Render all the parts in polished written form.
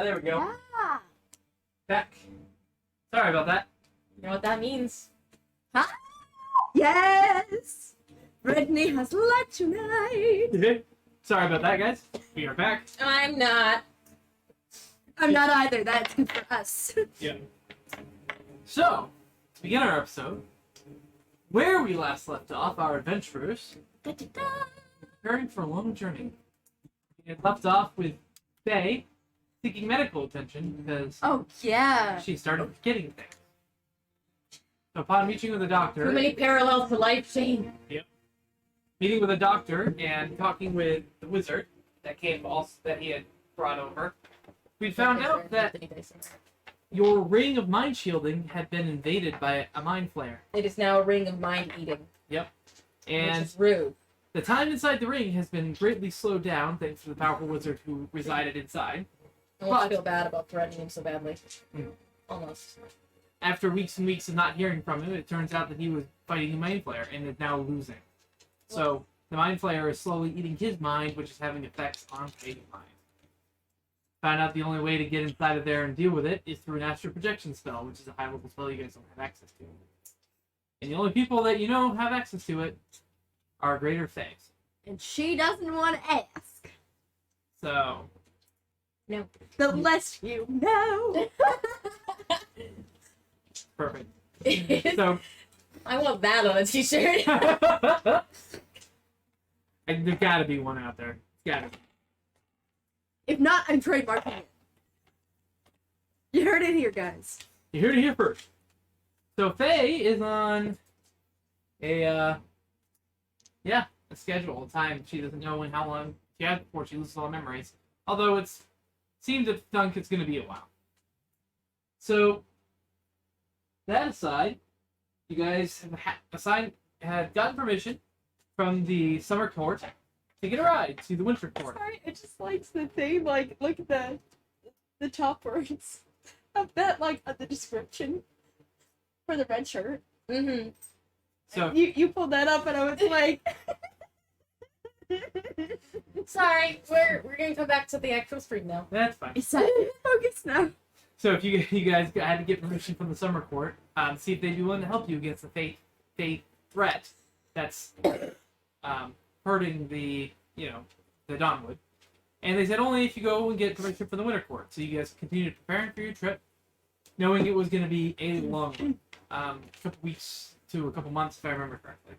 there we go. Yeah. Back. Sorry about that. You know what that means? Yes! Brittany has light tonight. Sorry about that, guys. We are back. I'm not. I'm not either. That's good for us. Yeah. So, to begin our episode, where we last left off, our adventurers preparing for a long journey. We had left off with Faye seeking medical attention because Oh, yeah. she started forgetting things. So upon meeting with the doctor, Too many parallels to life, Shane. meeting with a doctor and talking with the wizard that he had brought over, we found out that your ring of mind shielding had been invaded by a mind flayer. It is now a ring of mind eating. And Which is rude. the time inside the ring has been greatly slowed down thanks to the powerful wizard who resided inside. I almost But- feel bad about threatening him so badly. Hmm. Almost. After weeks and weeks of not hearing from him, it turns out that he was fighting a mind flayer and is now losing. So the mind flayer is slowly eating his mind, which is having effects on Faye's mind. Found out the only way to get inside of there and deal with it is through an astral projection spell, which is a high level spell you guys don't have access to. And the only people that you know have access to it are greater Fays. And she doesn't want to ask. So The less you know. perfect. So I want that on a t-shirt. and there's gotta be one out there. Gotta be. If not, I'm trademarking it. You heard it here, guys. You heard it here first. So Faye is on a schedule, a time. She doesn't know how long she has before she loses all memories. Although it seems to think it's going to be a while. So that aside, you guys had gotten permission from the summer court to get a ride to the winter court. Sorry, it just likes the thing, like, look at the top words of that, like, the description for the red shirt. Mm-hmm. So You pulled that up and I was like... Sorry, we're gonna come back to the actual stream now. that's fine. Is that focus now? So if you guys had to get permission from the summer court, see if they'd be willing to help you against the fate threat that's hurting the Dawnwood. And they said only if you go and get permission from the winter court. So you guys continued preparing for your trip, knowing it was going to be a long one, a couple weeks to a couple months if I remember correctly.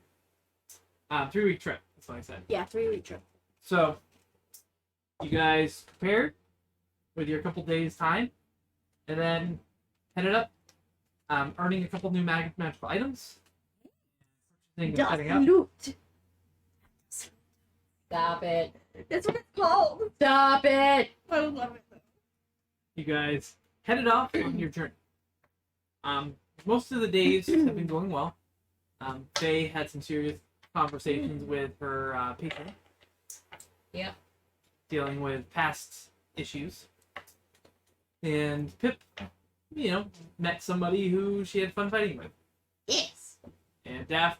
3-week trip. That's what I said. Yeah, 3-week trip. So you guys prepared with your couple days time, and then headed up, earning a couple new magical items, purchasing and setting up. Loot. Stop it. That's what it's called. Stop it. I love it though. You guys headed off on your journey. Most of the days have been going well. Faye had some serious conversations with her patron. Yeah. Dealing with past issues. And Pip, met somebody who she had fun fighting with. Yes. And Daft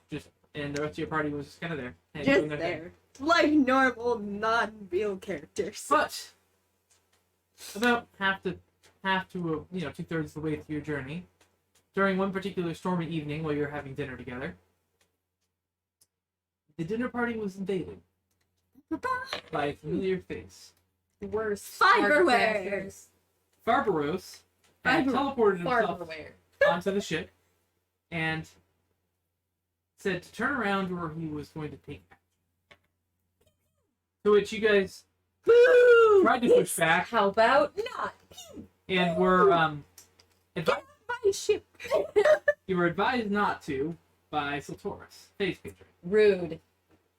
and the rest of your party was just kind of there. And Just doing their thing. there. Like normal, non-real characters. But about half to 2/3 of the way through your journey, during one particular stormy evening while you were having dinner together, the dinner party was invaded by a familiar face. Worst. Fiberware. Farbaros had teleported himself Farberware. onto the ship and said to turn around or he was going to take action. To which you guys Boo! tried to push back How about not? and were advised. My ship. You were advised not to by Siltoris, Faye's patron, Rude.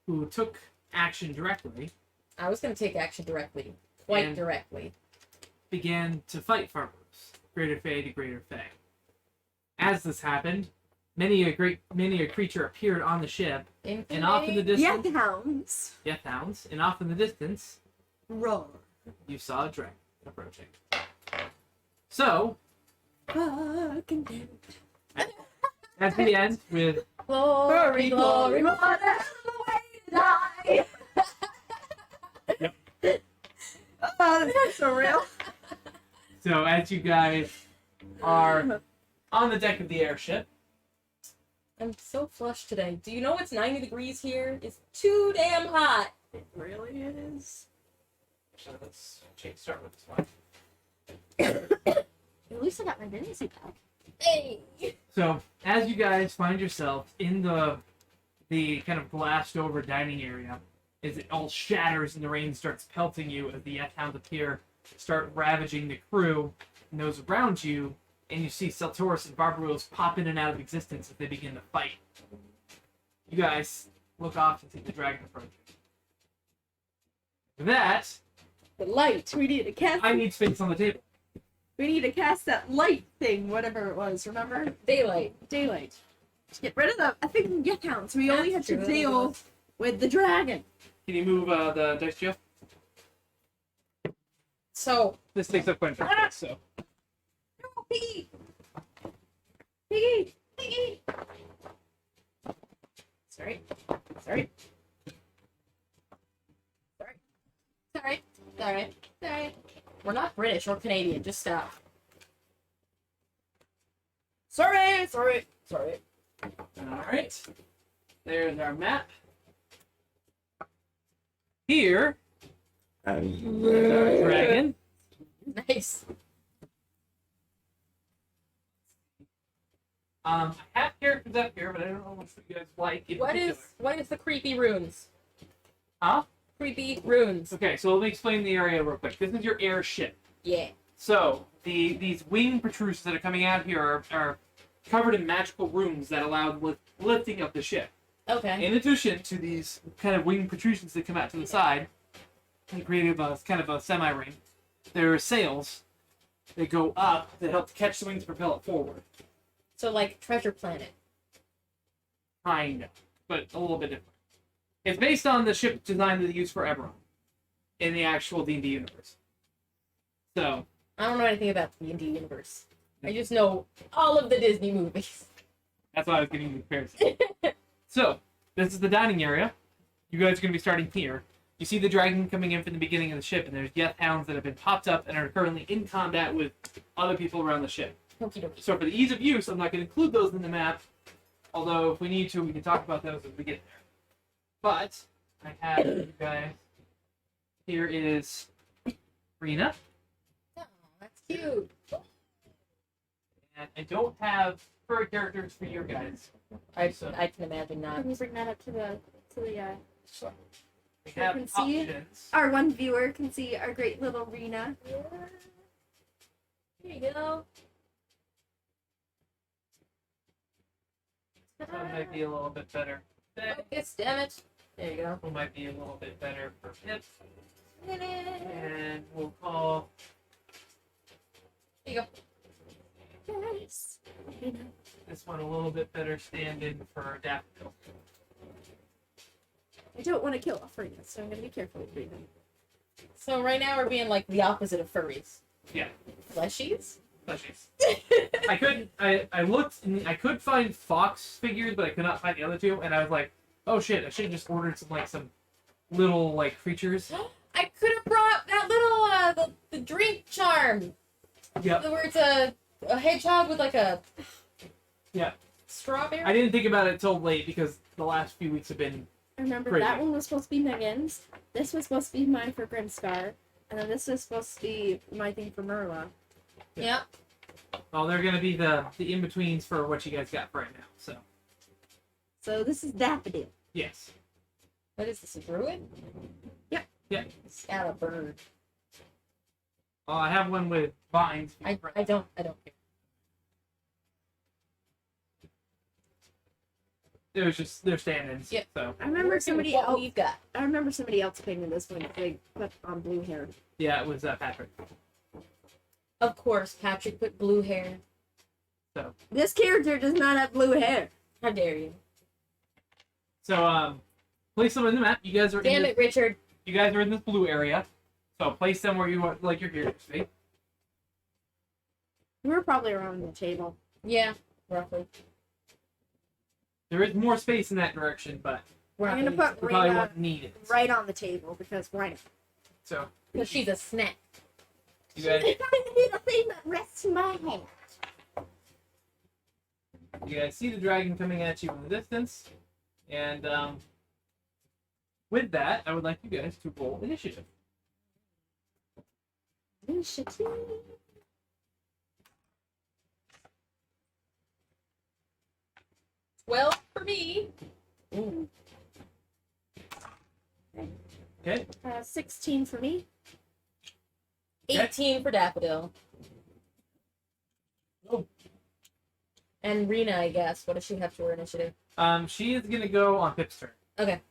who took action directly, I was gonna take action directly. Quite And- directly. began to fight Farbaros, Greater Faye to Greater Faye. As this happened, many a creature appeared on the ship, and off in the Yeah, distance, hounds. hounds, and off in the distance, Roar. you saw a dragon approaching. So, Fucking at the end, with Glory, glory, what a way to die. Yep. Oh, this is so real. So as you guys are on the deck of the airship, I'm so flushed today. Do you know it's 90 degrees here? It's too damn hot. It really is. so let's start with this one. At least I got my Denizy back. Hey. So as you guys find yourselves in the kind of glassed over dining area, as it all shatters and the rain starts pelting you as the Hounds appear, start ravaging the crew and those around you, and you see Seltorus and Barbaros pop in and out of existence as they begin to fight. You guys look off and see the dragon approaching. For that, The light. We need to cast. I need space on the table. We need to cast that light thing, whatever it was. Remember? Daylight. Daylight. Just get rid of the. I think Yuckhounds. We only have That's to true. deal with the dragon. Can you move the dice, Jeff? So, This takes up quite a bit of space, so. No, Piggy. Piggy. Piggy. sorry. Sorry. Sorry. Sorry. Sorry. We're not British or Canadian. Just stop. Sorry. Sorry. Sorry. Alright. There's our map. Here, there's our dragon. Nice. I have characters up here, but I don't know what you guys like in particular. What is the creepy runes? Huh? Creepy runes. Okay, so let me explain the area real quick. This is your airship. Yeah. So, these wing protrusions that are coming out here are covered in magical runes that allow the lifting of the ship. Okay. In addition to these kind of wing protrusions that come out to the side, and create a kind of a semi-ring, there are sails that go up that help to catch the wings to propel it forward. So like Treasure Planet. Kind of, but a little bit different. It's based on the ship design that they use for Eberron in the actual D&D universe. So, I don't know anything about the D&D universe. I just know all of the Disney movies. that's why I was giving you the comparison. So, this is the dining area. You guys are going to be starting here. You see the dragon coming in from the beginning of the ship, and there's Hounds that have been popped up and are currently in combat with other people around the ship. Okie dokie. So for the ease of use, I'm not going to include those in the map, although if we need to, we can talk about those as we get there. But, I have you guys, here is Rena, Oh, that's cute. and I don't have furry characters for your guys. I So- can imagine not. Can we bring that up to the We have can see it. options. our one viewer can see our great little Rena. Yeah. Here you go. One might be a little bit better. Focus, damn it. There you go. One might be a little bit better for Pip. And we'll call There you go. Yes. this one a little bit better stand-in for Daffodil. I don't want to kill off Rena, so I'm going to be careful with Rena. So right now we're being like the opposite of furries. Yeah. Fleshies? Plushies. I couldn't. I looked. And I could find fox figures, but I could not find the other two. And I was like, "Oh shit! I should have just ordered some little like creatures." I could have brought that little the drink charm. Yep. Where it's a hedgehog with like a Yeah. strawberry. I didn't think about it till late because the last few weeks have been. I remember Crazy. that one was supposed to be Megan's. This was supposed to be mine for Grimscar. And then this was supposed to be my thing for Merla. Yeah. Well, they're gonna be the in betweens for what you guys got for right now. So So this is Daffodil. yes. What is this? A druid? Yeah. Yeah. It's got a bird. I have one with vines. I don't care. It was just they're stand-ins. Yeah. So I remember somebody What else. we've got. I remember somebody else painting this one big put on blue hair. yeah, it was Patrick. Of course, Patrick put blue hair. This character does not have blue hair. How dare you? So place them in the map. You guys are Damn in it, Richard. You guys are in this blue area. So place them where you want, like your characters to be. We're probably around the table. Yeah, roughly. There is more space in that direction, but I'm gonna Roughly. put we probably Rena won't need it. right on the table because why not? So Because she's a snack. You guys, little thing that rests my hand. you guys see the dragon coming at you in the distance, and with that, I would like you guys to roll initiative. Initiative. Well, for me. Okay. 16 for me. 18 for Daffodil. Oh. And Rena, I guess. What does she have for her initiative? She is gonna go on Pip's turn. Okay.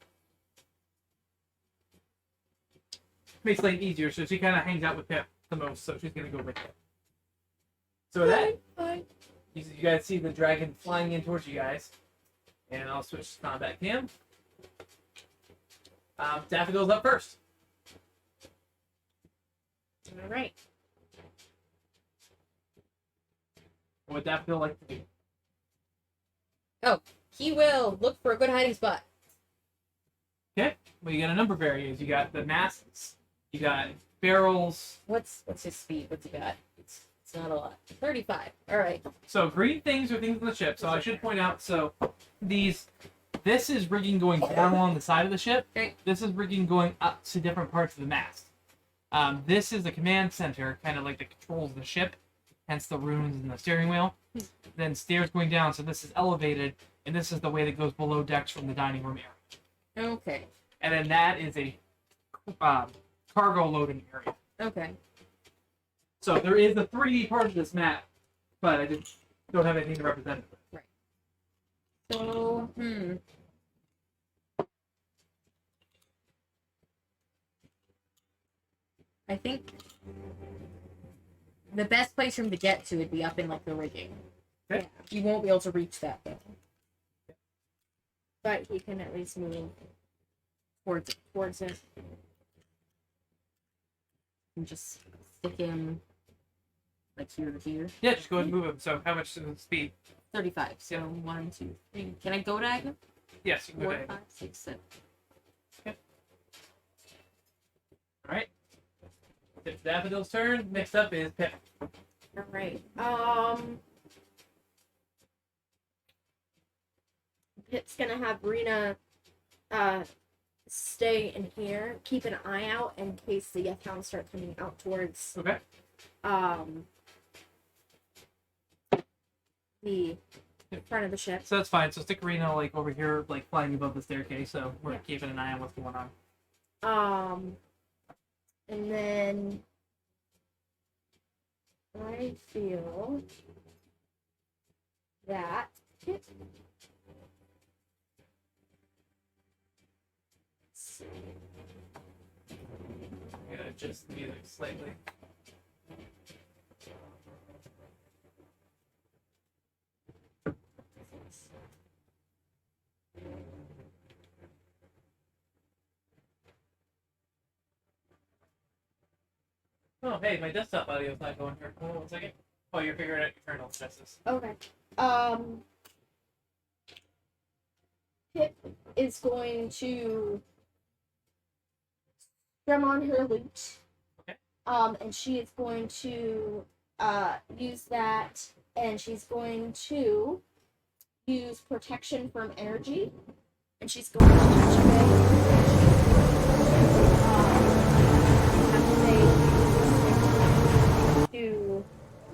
Makes life easier, so she kind of hangs out with Pip the most, so she's gonna go with Pip. So with that, Fine. you guys see the dragon flying in towards you guys, and I'll switch to combat cam. Daffodil's up first. All right. What would Daffodil like to do? He will look for a good hiding spot. Okay. Well, you got a number of areas. You got the masts. You got barrels. What's his speed? What's he got? It's not a lot. 35. All right. So green things are things on the ship. So I should point out. So this is rigging going down along the side of the ship. Okay. This is rigging going up to different parts of the mast. This is the command center, kind of like that controls the ship, hence the runes and the steering wheel. Then stairs going down, so this is elevated, and this is the way that goes below decks from the dining room area. Okay. And then that is a cargo loading area. Okay. So there is a 3D part of this map, but I just don't have anything to represent it. So, I think the best place for him to get to would be up in like the rigging. Okay. You won't be able to reach that though. But he can at least move Towards it. towards it. And just stick him like here to here. Yeah, just go ahead and move him. So how much speed? 35. So 1, 2, 3. Can I go diagonal? Yes, you can go 4, ahead. 5, 6, 7. All right. It's Daffodil's turn. Next up is Pip. All right. Pip's gonna have Rena stay in here, keep an eye out in case the Yethounds start coming out towards Okay. the front of the ship. So that's fine. So stick Reno like over here, like flying above the staircase. So we're Yeah. keeping an eye on what's going on. And then I feel that Pip. I'm gonna adjust the music slightly. Oh, hey, my desktop audio's not going here. Hold on 1 second. Oh, you're figuring out your internal justice. Okay. Pip is going to strum on her lute. Okay. And she is going to use that, and she's going to use protection from energy, and she's going to touch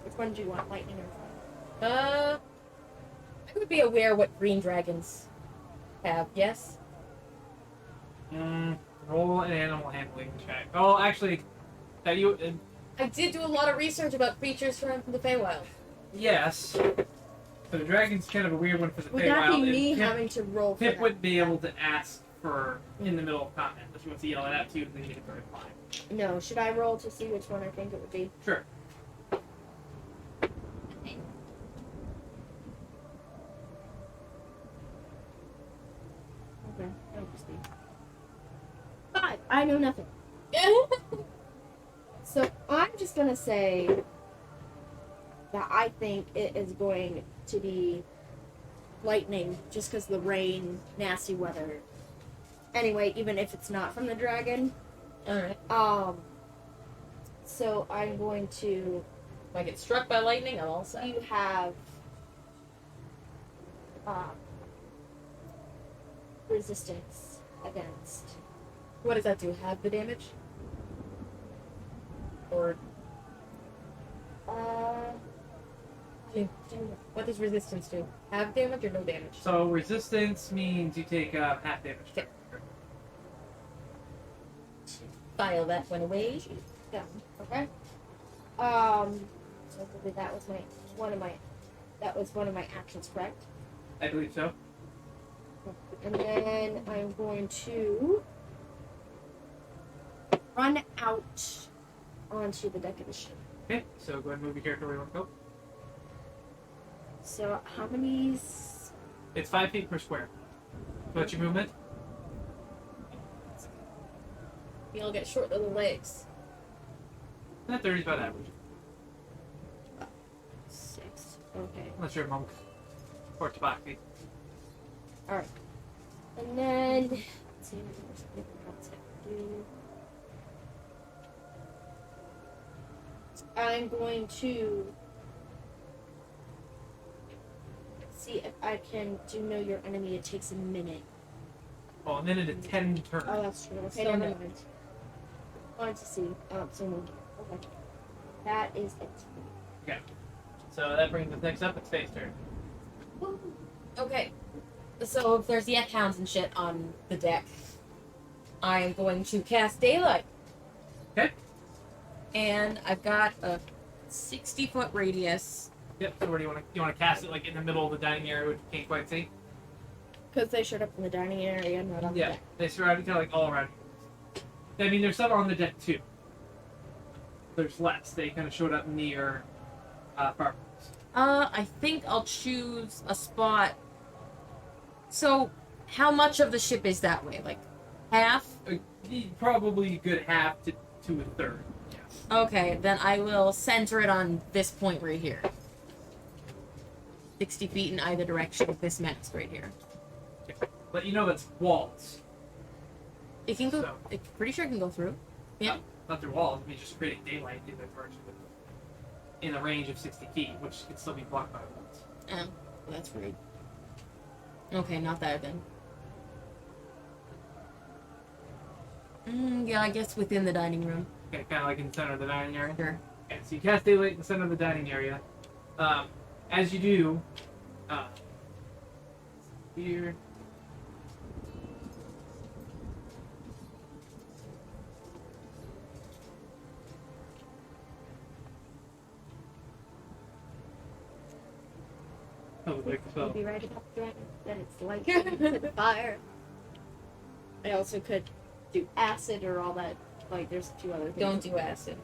which one do you want, lightning or fire? I would be aware what green dragons have, yes? Roll an animal handling check. Oh, actually, that you I did do a lot of research about creatures from the Feywild. yes. So the dragon's kind of a weird one for the Would that be Feywild. me and having to roll for Pip that? wouldn't be able to ask for in the middle of combat, but she wants to yell it out to you and then you can throw it fine. No, should I roll to see which one I think it would be? Sure. Okay, that'll just be 5. I know nothing. So I'm just gonna say that I think it is going to be lightning, just because the rain, nasty weather. Anyway, even if it's not from the dragon. Alright. So I'm going to. If I get struck by lightning, I'm all set. You have resistance against. What does that do? Half the damage? Or Uh, what does resistance do? Half damage or no damage? So resistance means you take half damage. Okay. File that one away. yeah. Okay. So I believe that was one of my actions, correct? I believe so. And then I'm going to run out onto the deck of the ship. Okay, so go ahead and move your character where you want to go. So how many? It's 5 feet per square. What's your movement? You'll get short little legs. 30 is about average. 6. Okay. Unless you're a monk. Or tabaxi. All right. And then let's see if there's anything else I can do. I'm going to see if I can do know your enemy. It takes a minute. Well, a minute and 10 turns. Oh, that's true. Okay, So never no. mind. Wanted to see. So no. Okay. That is it. Okay. So that brings us next up. It's Faye's turn. Okay. So if there's yak hounds and shit on the deck, I am going to cast daylight. Okay. And I've got a 60-foot radius. Yep. So where do you want to cast it? Like in the middle of the dining area, which you can't quite see. Because they showed up in the dining area, not on the Yeah. deck. They surrounded kind of like all around you. I mean, there's some on the deck too. There's less. They kind of showed up near Farmers. I think I'll choose a spot. So, how much of the ship is that way? Like, half? Probably a good half to a third. Yeah. Okay, then I will center it on this point right here. 60 feet in either direction with this mast right here. But you know that's walls. It can go. So- I'm pretty sure it can go through. Yeah. Not through walls. I mean, just creating daylight in the direction in a range of 60 feet, which can still be blocked by walls. Oh, well, that's rude. Okay, not that then. Yeah, I guess within the dining room. Okay, kind of like in the center of the dining area. Sure. Okay, so you cast daylight in the center of the dining area. As you do, here. Oh, like the spell. You'd be right about the dragon. Then it's like fire. I also could do acid or all that. Like, there's a few other things. Don't do acid.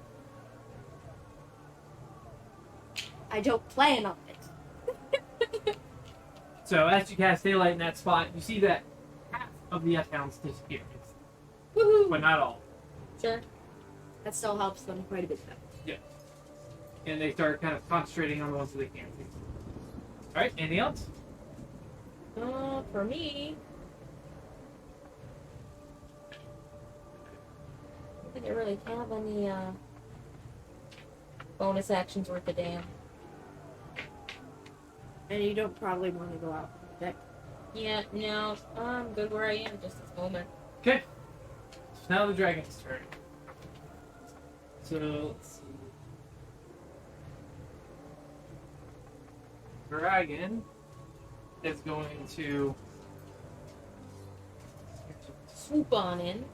I don't plan on it. So as you cast daylight in that spot, you see that half of the F-hounds disappear, Woohoo! but not all. Sure. That still helps them quite a bit. And they start kind of concentrating on the ones that they can't see. All right, anything else? For me. I don't think I really have any, bonus actions worth a damn. And you don't probably want to go out on the deck. Yeah, no, I'm good where I am just this moment. Okay. So now the dragon's turn. So let's see. Dragon is going to Swoop on in.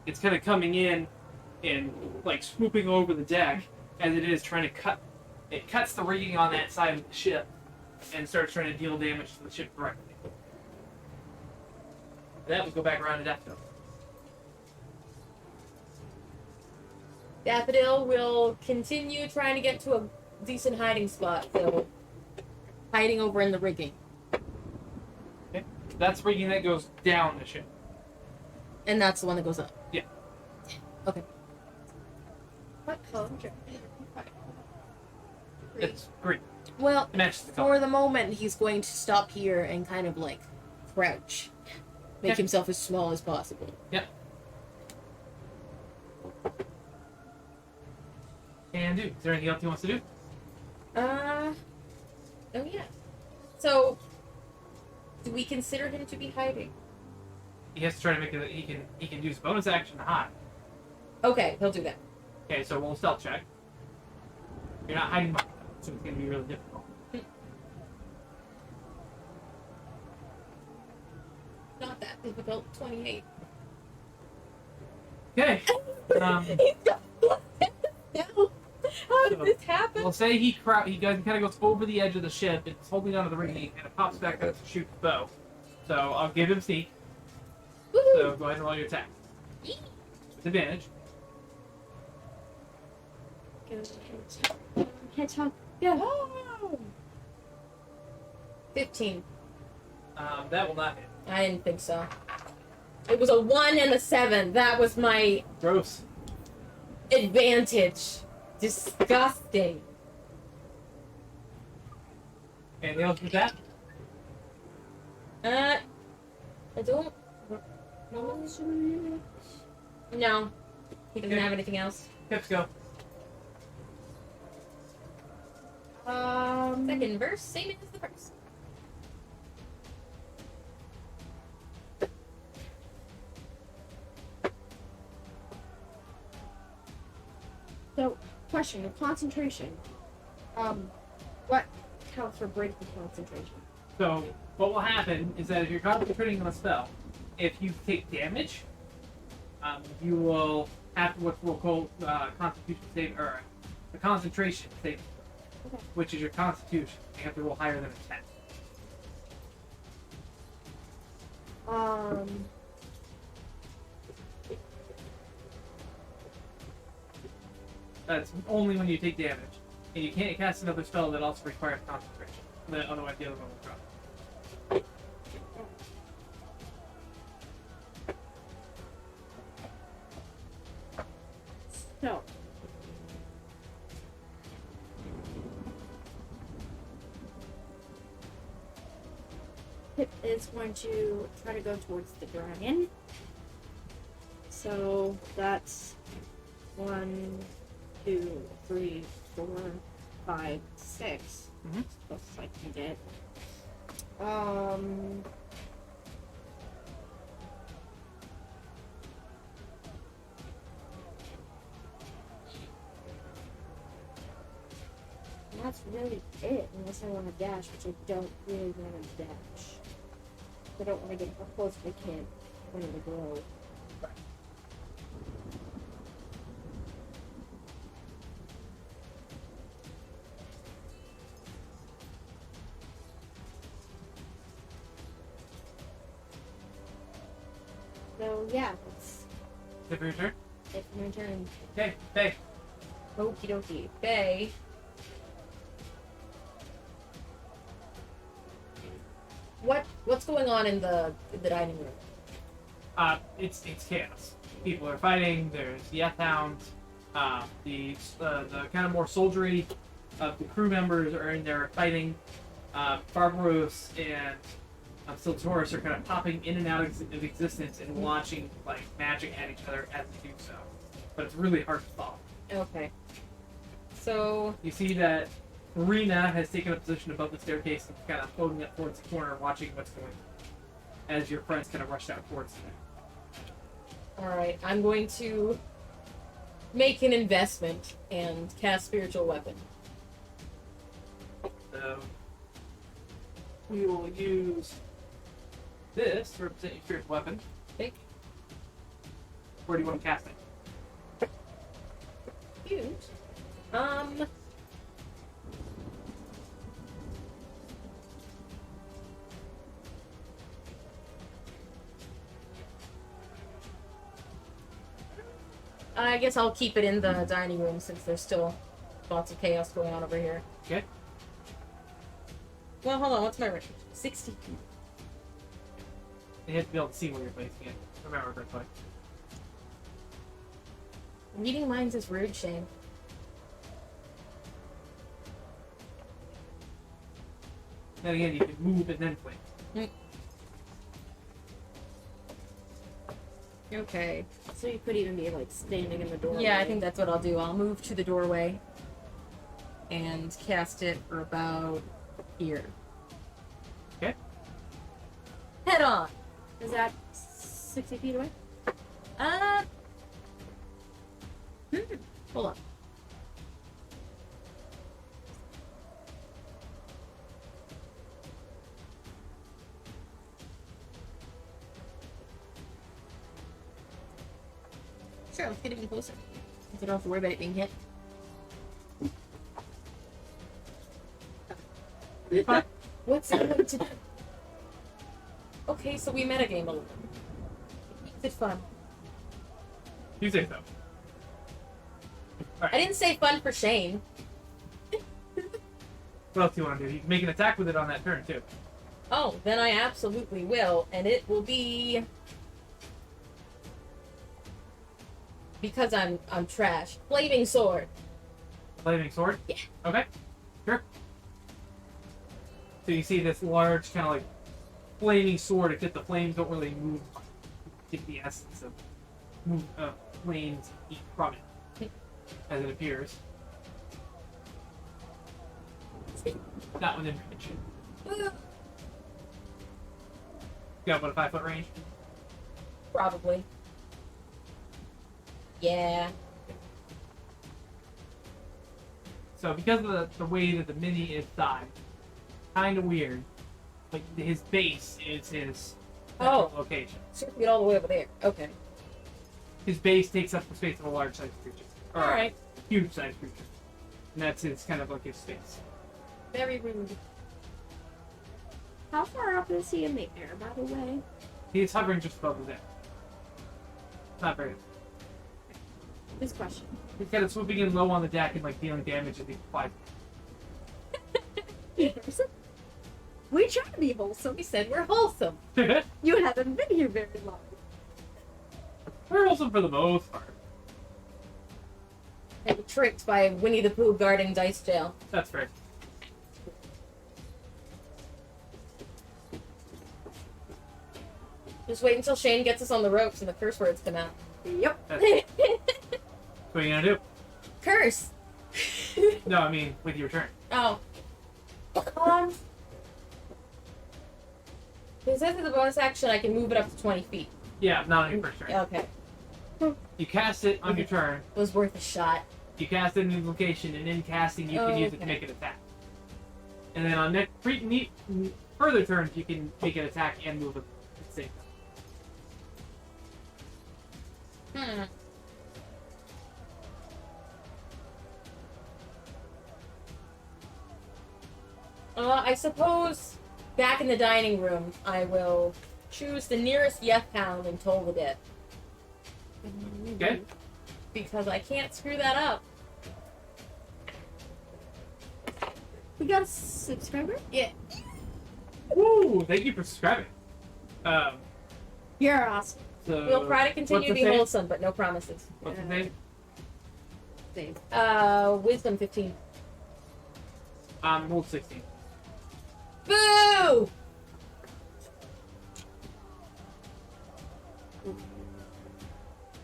It's kind of coming in and like swooping over the deck as it is trying to cut. It cuts the rigging on that side of the ship and starts trying to deal damage to the ship directly. That would go back around to Daffodil. Daffodil will continue trying to get to a decent hiding spot, so hiding over in the rigging. That's rigging that goes down the ship. And that's the one that goes up. Yeah. Okay. What color? It's green. Well, It matches the for color. the moment, he's going to stop here and kind of like crouch, make Okay. himself as small as possible. Yep. And do. Is there anything else he wants to do? Oh yeah. So, do we consider him to be hiding? He has to try to make it. He can use bonus action to hide. Okay, he'll do that. Okay, so roll stealth check. You're not hiding much, so it's gonna be really difficult. Not that difficult. 28. Okay. No. How did So, this happen? We'll say he kind of goes over the edge of the ship. It's holding onto the rigging and it pops back up to shoot the bow. So I'll give him sneak. Woohoo! So go ahead and roll your attack with advantage. Hedgehog. Yeah. 15. That will not hit. I didn't think so. It was a 1 and a 7. That was my Gross. advantage. Disgusting. Anything else with that? I don't. No. He doesn't have anything else. Pips go. Second verse, same as the first. So, question of concentration. What counts for breaking concentration? So what will happen is that if you're concentrating on a spell, if you take damage, you will have what we'll call Constitution save or the concentration save, Okay. which is your Constitution. You have to roll higher than a 10. That's only when you take damage, and you can't cast another spell that also requires concentration. Otherwise, the other one will drop. So. Pip is going to try to go towards the dragon. So that's 1, 2, 3, 4, 5, 6. Mhm. Looks like he did. That's really it, unless I want to dash, which I don't really want to dash. I don't want to get how close as I can when the glow. So yeah, that's Tip of your turn. it for my turn. Okay, Faye. Okie dokie. Faye. What's going on in the dining room? It's chaos. People are fighting. There's Yeth Hounds. The kind of more soldiery of the crew members are in there fighting. Barbaros and Siltoris are kind of popping in and out of existence and launching like magic at each other as they do so. But it's really hard to follow. Okay. So You see that Marina has taken a position above the staircase and kind of floating up towards the corner, watching what's going on as your friends kind of rush out towards them. alright, I'm going to make an investment and cast spiritual weapon. So we will use this to represent your spiritual weapon. Okay. Where do you want to cast it? Cute. I guess I'll keep it in the dining room since there's still lots of chaos going on over here. Okay. Well, hold on. What's my range? 60. You have to be able to see where you're placing it. Remember correctly. Reading minds is rude, Shane. Then again, you can move and then flame. Okay. So you could even be like standing in the doorway. Yeah, I think that's what I'll do. I'll move to the doorway and cast it for about here. Okay. Head on. Is that 60 feet away? Uh. Hold on. Sure, let's get even closer. So I don't have to worry about it being hit. Fine. What's it going to do? Okay, so we metagame a little. Keeps it fun. You say so. I didn't say fun for Shane. What else do you want to do? You can make an attack with it on that turn, too. Oh, then I absolutely will, and it will be because I'm trash. Flaming sword. Flaming sword? Yeah. Okay. Sure. So you see this large kind of like flaming sword, except the flames don't really move. Get the essence of flames from it as it appears. Not within range. Got what, a 5-foot range? Probably. Yeah. So because of the way that the mini is sized, kind of weird. But his base is his central location. So get all the way over there. Okay. His base takes up the space of a large-sized creature. Or Alright. huge-sized creature. And that's his kind of like his space. Very rude. How far up is he in the air, by the way? He's hovering just above the deck. Not very. This question. He's kind of swooping in low on the deck and like dealing damage as he flies. We try to be wholesome. We said we're wholesome. You haven't been here very long. We're wholesome for the most part. And tricked by Winnie the Pooh guarding Dice Jail. That's fair. Just wait until Shane gets us on the ropes and the curse words come out. Yep. That's what are you gonna do? Curse! No, I mean with your turn. Oh. It says as a bonus action I can move it up to 20 feet. Yeah, not on your first turn. Okay. You cast it on your turn. It was worth a shot. You cast it in the location, and in casting, you can use it to Okay. make an attack. And then on further turns, you can make an attack and move it at the same time. I suppose back in the dining room, I will choose the nearest Yeth Hound and toll the dead. Okay. Because I can't screw that up. We got a subscriber? Yeah. Woo! Thank you for subscribing. You're awesome. So We'll try to continue what's to the be save? wholesome, but no promises. What's the name? Same. Wisdom 15. Rolled 16. Boo!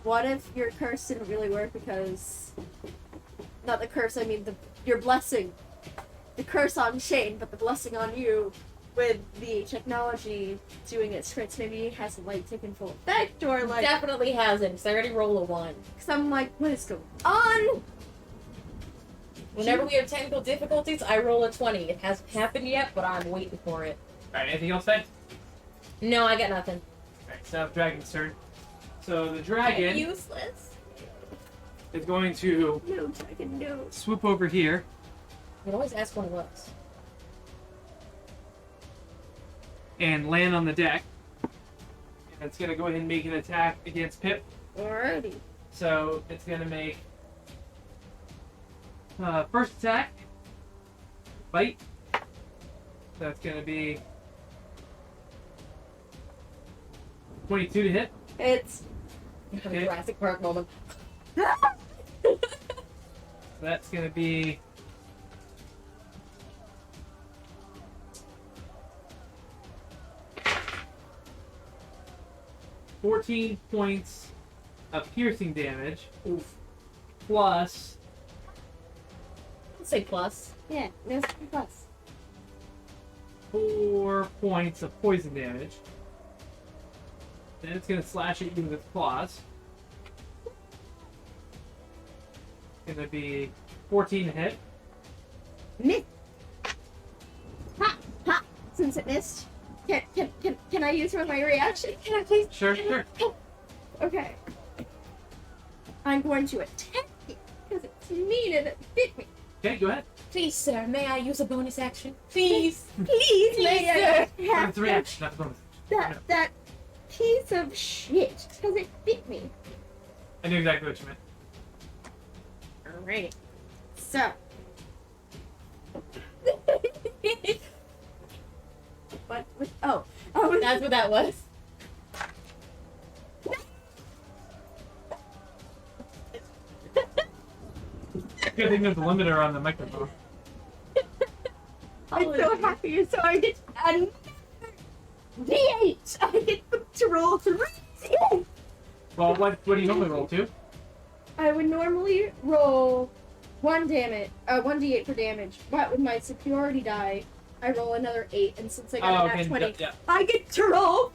What if your curse didn't really work because... Not the curse, I mean your blessing. The curse on Shane, but the blessing on you with the technology doing its tricks maybe hasn't like taken full effect or like... Definitely hasn't, because I already rolled a 1. Cause I'm like, what is going on? Whenever we have technical difficulties, I roll a 20. It hasn't happened yet, but I'm waiting for it. Alright, anything else, Faye? No, I got nothing. Alright, so Dragon's turn. So the dragon Useless. is going to No, dragon, no. swoop over here. You can always ask what it was. And land on the deck. And it's going to go ahead and make an attack against Pip. Alrighty. So it's going to make first attack, bite. That's going to be 22 to hit. It's Okay. Jurassic Park moment. So that's gonna be 14 points of piercing damage Oof. plus Let's say plus. yeah, no plus. 4 points of poison damage. Then it's gonna slash at you with its claws. It's gonna be 14 to hit. Miss. Ha ha. Since it missed, can I use one of my reaction? Can I please? Sure, sure. Okay. I'm going to attack it because it's mean and it bit me. Okay, go ahead. Please, sir, may I use a bonus action? Please. Please, may I But have it's a reaction, not a bonus. that piece of shit because it bit me. I knew exactly what you meant. Alright. So. What? Oh. That's what that was. Good thing there's a limiter on the microphone. I'm so happy. So I get a D8. I get to roll 3 D8. Well, what do you normally roll to? I would normally roll 1 D8 for damage, but with my superiority die, I roll another 8, and since I got a nat 20, yeah. I get to roll.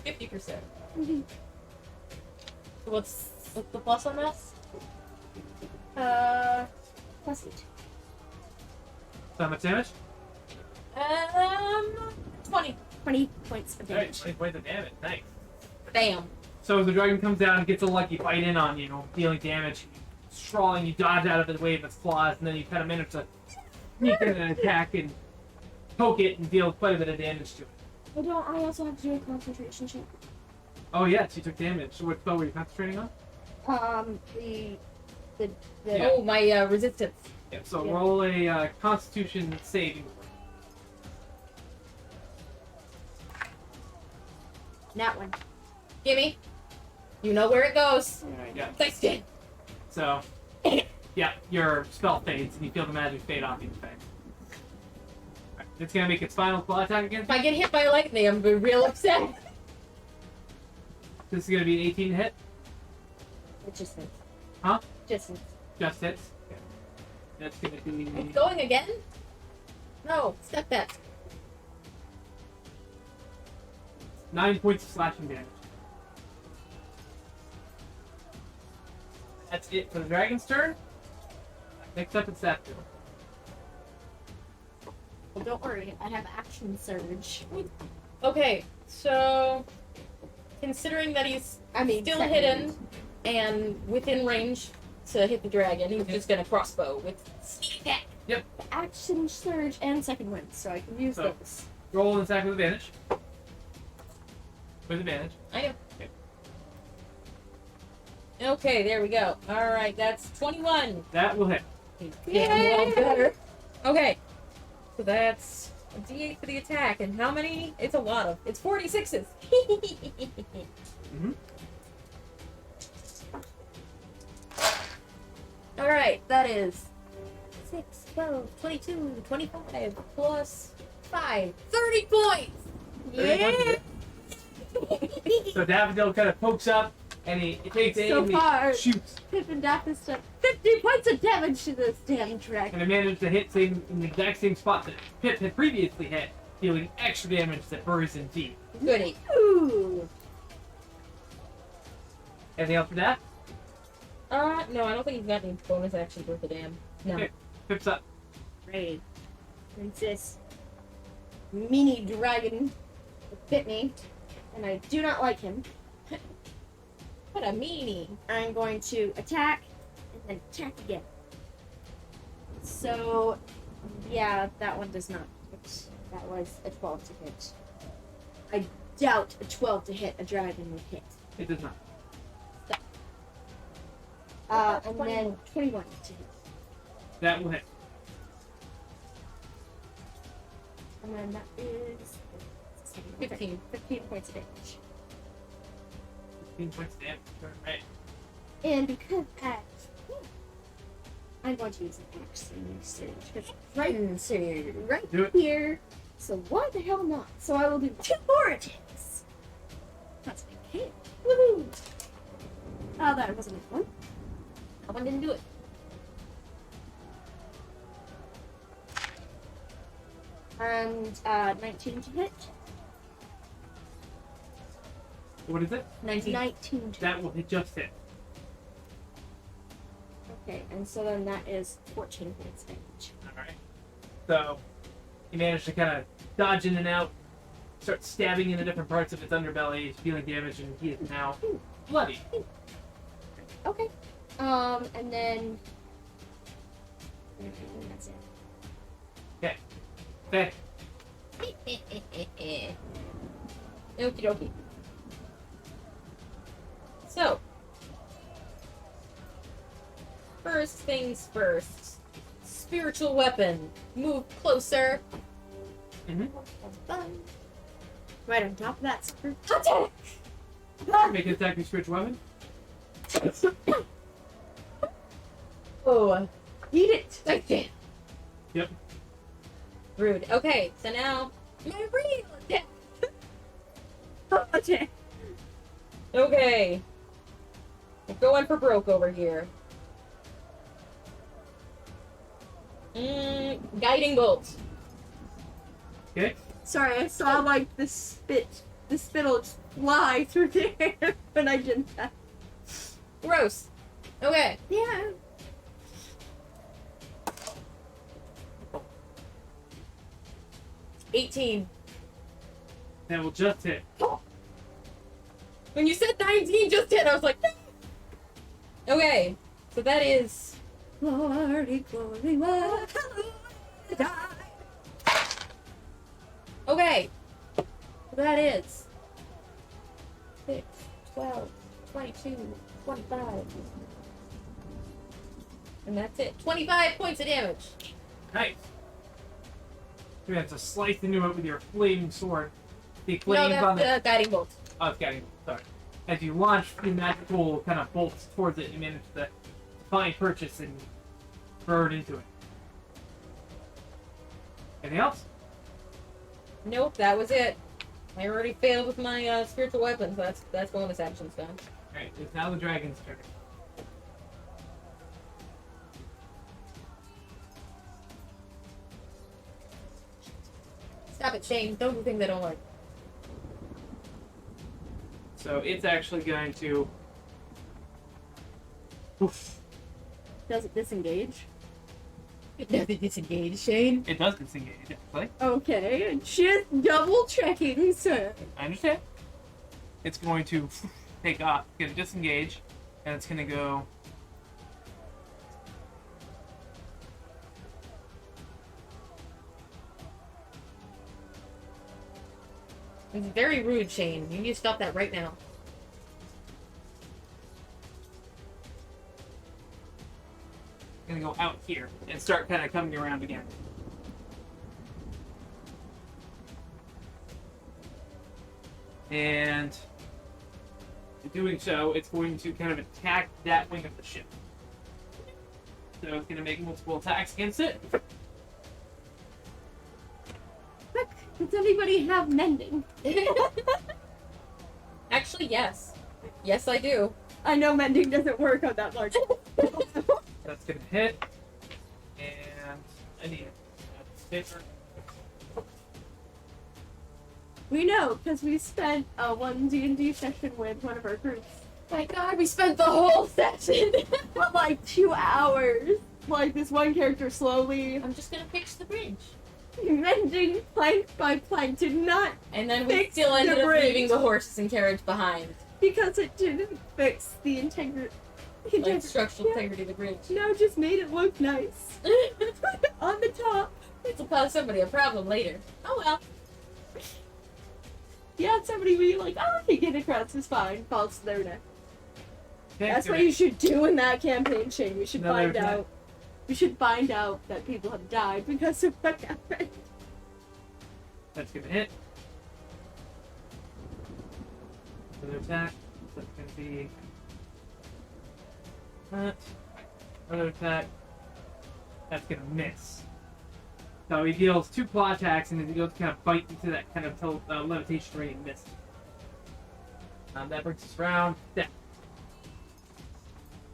50%. What's the plus on this? Plus 8. So how much damage? 20. 20 points of Alright, damage. 20 points of damage. Nice. Bam. So as the dragon comes down and gets a lucky bite in on you, dealing damage, sprawling, you dodge out of its way of its claws, and then you kind of manage to sneak in and attack and poke it and deal quite a bit of damage to it. I don't. I also have to do a concentration check. Oh yes, you took damage. So what spell were you concentrating on? The Yeah. Oh, my resistance. Yeah, so Yeah. roll a Constitution saving. that one. Gimme. You know where it goes. Alright, yeah. Thanks, Dan. So, yeah, your spell fades and you feel the magic fade off the effect. Alright, it's gonna make its final claw attack again. If I get hit by lightning, I'm gonna be real upset. This is gonna be an 18 to hit. It just hits. Huh? Just hits. Just hits. That's gonna be It's going again? No, step that. 9 points of slashing damage. That's it for the dragon's turn. Next up, it's that turn. Well, don't worry. I have action surge. Okay, so considering that he's still second hidden wind. and within range to hit the dragon, he's just gonna crossbow with sneak attack. Action surge and second wind, so I can use So- those. Roll an attack with advantage. With advantage. I know. Okay. Okay, there we go. Alright, that's 21. That will hit. Getting well better. Okay, so that's a d8 for the attack, and how many? It's a lot of. It's 46s. Mm-hmm. Alright, that is 6, 12, 22, 25, plus 5. 30 points! Yeah. So Daffodil kind of pokes up and he takes aim So and far, he shoots. Pip and Daphne done 50 points of damage to this damn dragon. And it managed to hit in the exact same spot that Pip had previously hit, dealing extra damage that buries him deep. Goody. Ooh. Anything else for that? No, I don't think he's got any bonus actions worth a damn. No. Okay. Pip's up. Great. Since this mini dragon bit me, and I do not like him, What a meanie. I'm going to attack and then attack again. So, yeah, that one does not hit. That was a 12 to hit. I doubt a 12 to hit a dragon would hit. It does not. And then 21 to hit. That will hit. And then that is 15. 15 points of damage. 15 points of damage. Alright. And because I'm going to use an action surge because right Do it. here. So why the hell not? So I will do 2 more attacks. That's my hit. Woohoo! Oh, that wasn't a one. That one didn't do it. And 19 to hit. What is it? 19. 19 to hit. That will hit just hit. Okay, and so then that is 14 points of damage. Alright. So, you manage to kind of dodge in and out, start stabbing into different parts of its underbelly, feeling damage, and he is now bloody. Okay. And then that's it. Okay. Okie dokie. So, first things first. Spiritual weapon. Move closer. Fun. Right on top of that sucker. Attack! Make an attack with spiritual weapon. Oh, Eat it! like that. Yep. Rude. Okay, so now my real attack. Attack! Okay. We're going for broke over here. Guiding bolt. Okay. Sorry, I saw like the spittle just fly through the air when I did that. Gross. Okay. Yeah. $18. That will just hit. When you said 19 just hit, I was like, okay. So that is Glory, glory, what? okay. So that is 6, 12, 22, 25. And that's it. 25 points of damage. Nice. You have to slice into it with your flaming sword. The No, flames on the. that's guiding bolt. Oh, it's getting. Sorry. As you launch the magical kind of bolts towards it, you manage to find purchase and burn into it. Anything else? Nope, that was it. I already failed with my spiritual weapons. That's bonus actions done. Alright, it's now the dragon's turn. Stop it, Shane. Don't do things I don't like. So it's actually going to. Oof. Does it disengage? It doesn't disengage, Shane. It does disengage, actually. Okay, just double checking, sir. I understand. It's going to take off, going to disengage, and it's going to go. It's very rude, Shane. You need to stop that right now. Going to go out here and start kind of coming around again. And in doing so, it's going to kind of attack that wing of the ship. So it's going to make multiple attacks against it. Quick, does anybody have mending? Actually, yes. Yes, I do. I know mending doesn't work on that large. That's going to hit. And I need a paper. We know, because we spent one D&D session with one of our groups. My God, we spent the whole session. For like 2 hours. Like this one character slowly I'm just gonna fix the bridge. mending plank by plank did not, And then we Fix still the ended up bridge. leaving the horses and carriage behind. because it didn't fix the integrity. Like structural integrity of the bridge. No, just made it look nice. On the top. This will cause somebody a problem later. Oh well. Yeah, somebody be like, oh, okay, get across is fine. Falls to their neck. Okay, That's so what you should do in that campaign, Shane. We should No, find there's not. out. We should find out that people have died because of what happened. That's gonna hit. Another attack. That's gonna be that. Another attack. That's gonna miss. So he deals 2 claw attacks, and then he goes to kind of bite into that kind of levitation ring and miss. That brings us around. Death.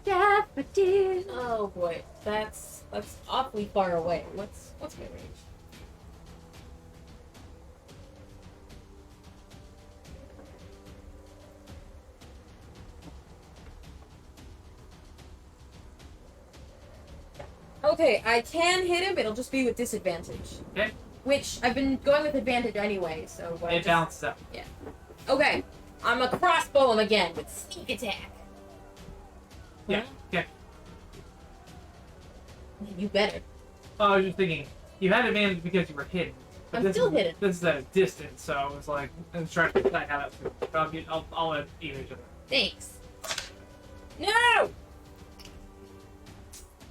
Daffodil. Oh boy, that's awfully far away. What's my range? Okay, I can hit him. It'll just be with disadvantage. Okay. Which I've been going with advantage anyway, so. It balances out. Okay, I'm a crossbow him again with sneak attack. Yeah. Okay. You better. Oh, I was just thinking, you had advantage because you were hidden. But I'm this still is, hidden. This is at a distance, so I was like, I'm trying to decide how that's going. But I'll add even each other. Thanks. No.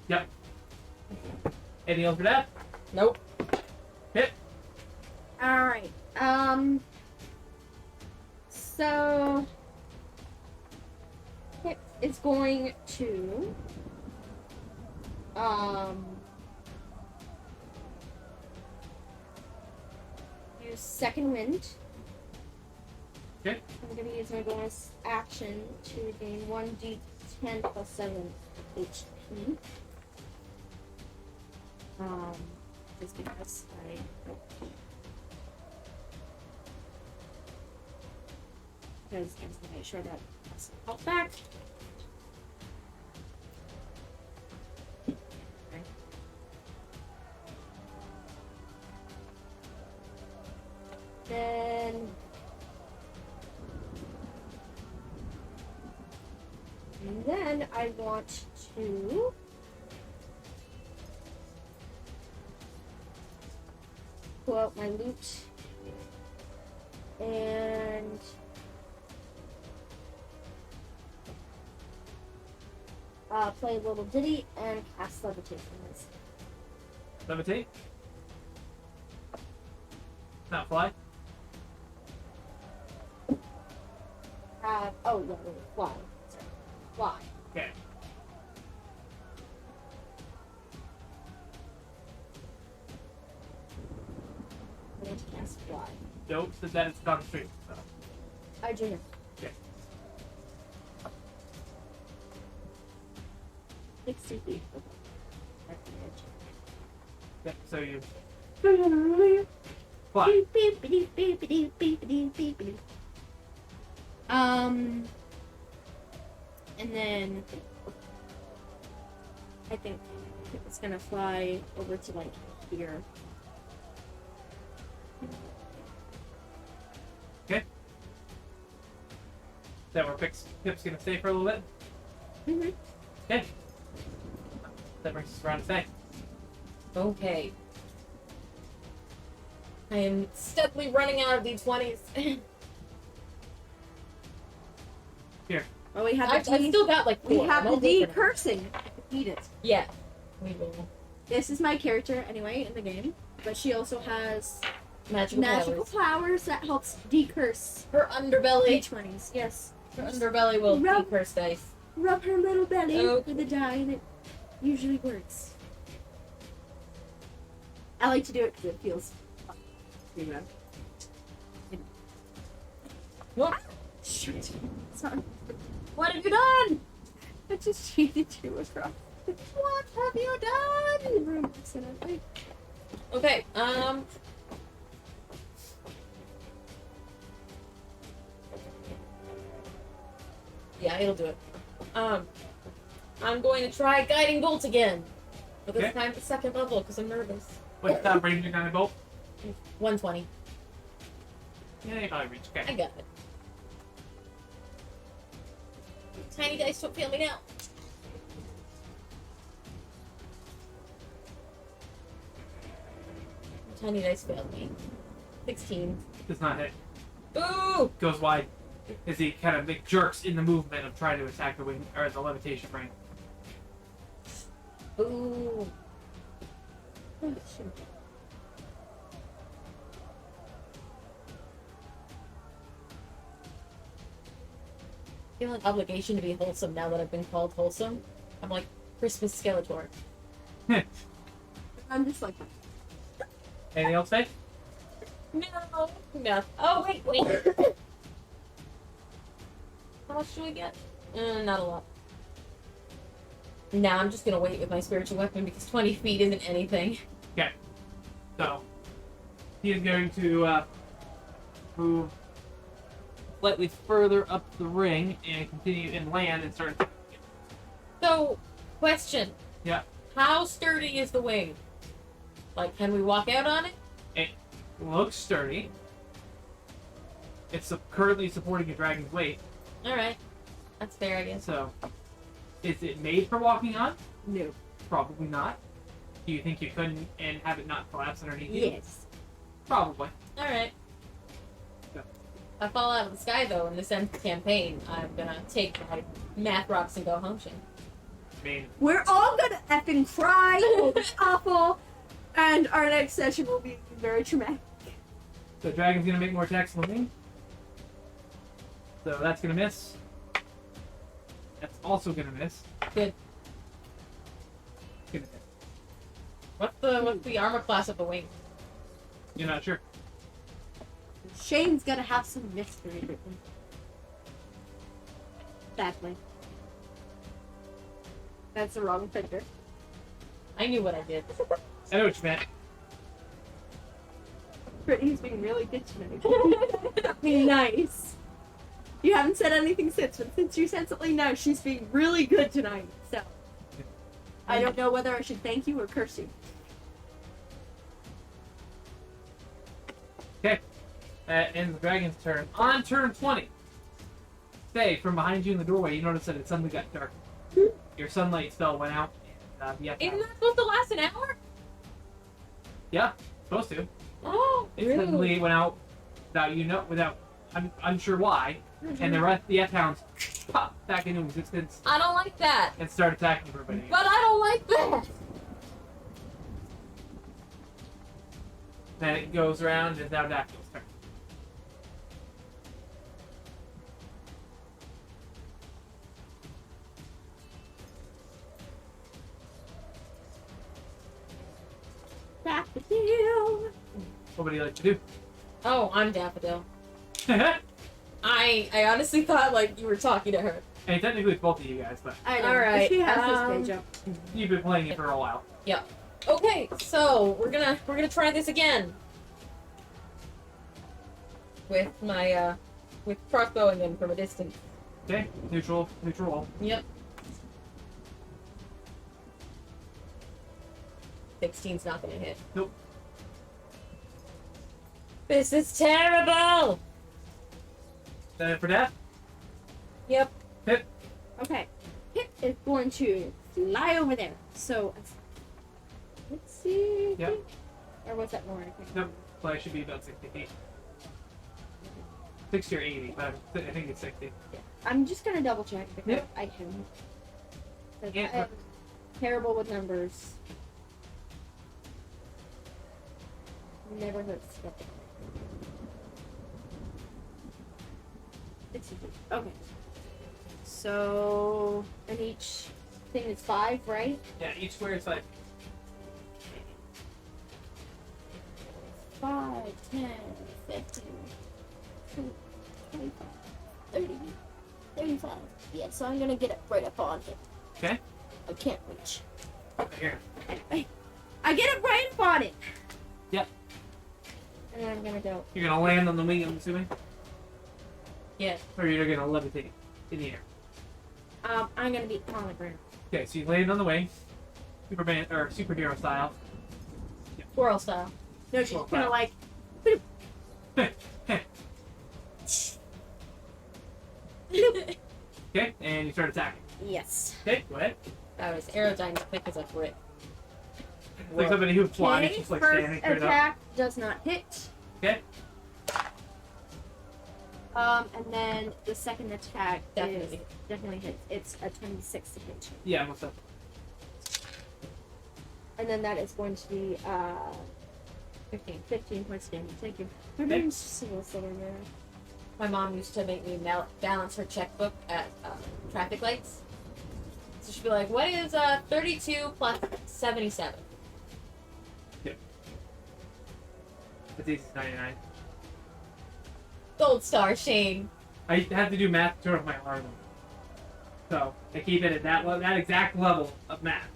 Yep. Anything else for that? Nope. Hit. Alright. So Pip is going to use second wind. Okay. I'm gonna use my bonus action to gain 1d10 plus 7 HP. Just because I because I'm gonna make sure that that's out back. Okay. Then and then I want to pull out my loot and play a little ditty and cast levitation. Levitate. Not fly. Oh yeah, fly. Sorry. Fly. Okay. I want to cast fly. Note that it's down the street. So. I do. Okay. 60 feet. At the edge. Yep. So you fly. And then I think it's gonna fly over to like here. Okay. That where Pip's gonna stay for a little bit. Mm-hmm. Okay. That brings us around to Faye. Okay. I am steadily running out of D20s. Here. Well, we have I've the D. still got like 4. We have I'm the D okay for now. cursing. Eat it. Yeah. We will. This is my character anyway in the game, but she also has Magical magical powers. powers that helps decurse Her underbelly. D20s. Yes. Her underbelly will Rub- decurse dice. Rub her little belly Okay. with a die, and it usually works. I like to do it because it feels fun. You know. What? Shoot. Sorry. What have you done? I just cheated you across What have you the done? room accidentally. Okay, yeah, it'll do it. I'm going to try Guiding Bolt again. But this Okay. time at second level, because I'm nervous. What's that range kind of bolt? 120. Yeah, you probably reach. I Okay. got it. Tiny dice don't fail me now. Tiny dice failed me. 16. Does not hit. Ooh! Goes wide. As he kind of jerks in the movement of trying to attack the wing or the levitation ring. Ooh. Oh, shoot. feel an obligation to be wholesome now that I've been called wholesome. I'm like Christmas Skeletor. I'm just like, Anything else, Faye? No. No. Oh, wait. How much do we get? Not a lot. Nah, I'm just gonna wait with my spiritual weapon because 20 feet isn't anything. Okay. So, he is going to move slightly further up the ring and continue and land and start. So, question. Yeah. How sturdy is the wing? Like, can we walk out on it? It looks sturdy. It's currently supporting a dragon's weight. Alright. That's fair, I guess. So, is it made for walking on? no. Probably not. Do you think you couldn't and have it not collapse underneath you? Yes. Probably. Alright. Yeah. If I fall out of the sky, though, in this end campaign, I'm gonna take my math rocks and go home, Shane. I mean, We're all gonna effing cry. It'll be awful. And our next session will be very traumatic. the dragon's gonna make more attacks on the wing. So that's gonna miss. That's also gonna miss. Good. Gonna hit. What's the armor class of the wing? You're not sure. Shane's gonna have some mystery. Exactly. That's the wrong picture. I knew what I did. I know what you meant. Brittany's being really good tonight. Nice. You haven't said anything since, but since you said something now, she's being really good tonight. So, I don't know whether I should thank you or curse you. Okay. Ends the dragon's turn. On turn 20. Faye, from behind you in the doorway, you notice that it suddenly got dark. Your sunlight spell went out. And, Isn't that supposed to last an hour? Yeah, supposed to. Oh, It suddenly went out without unsure why, and the F-hounds popped back into existence I don't like that. and started attacking everybody. But I don't like that. Then it goes around and now Dactyl's turn. Back the deal. What would you like to do? Oh, I'm Daffodil. I honestly thought like you were talking to her. And technically it's both of you guys, but I know. Alright, She has this page up. you've been playing it for a while. Okay, so we're gonna try this again. With my with crossbowing them from a distance. Okay, neutral roll. Yep. 16's not gonna hit. Nope. This is terrible! For death? Yep. Hit. Okay. Pip is going to fly over there. So, let's see. Yep. Or was that more? Nope. Play should be about 60 feet. 60 or 80, but I think it's 60. I'm just gonna double check because Yep. I can. Because Yeah. I am terrible with numbers. Never hurts. Okay. So, and each thing is 5, right? Yeah, each square is like 5, 10, 15, 25, 30, 35. Yeah, so I'm gonna get it right up on it. Okay. I can't reach. here. I get it right up on it! Yep. And I'm gonna go. You're gonna land on the wing, I'm assuming? Yeah. Or you're gonna levitate in the air. I'm gonna be on the ground. Okay, so you land on the wing, Superman or superhero style. Squirrel style. No, she's Well, gonna wow. like. Okay, and you start attacking. Yes. Okay, go ahead. That was aerodynamic as a brick. It's like somebody who flies, Okay, just like first standing straight up. attack does not hit. Okay. And then the second attack Definitely. definitely hits. It's a 26 to hit. Yeah, what's up? And then that is going to be 15 points damage. Thank you. My Okay. name's just a little silver man. My mom used to make me balance her checkbook at traffic lights. So she'd be like, "What is 32 plus 77?" It's easy 99. Gold star, Shane. I have to do math to turn off my alarm. So I keep it at that exact level of math,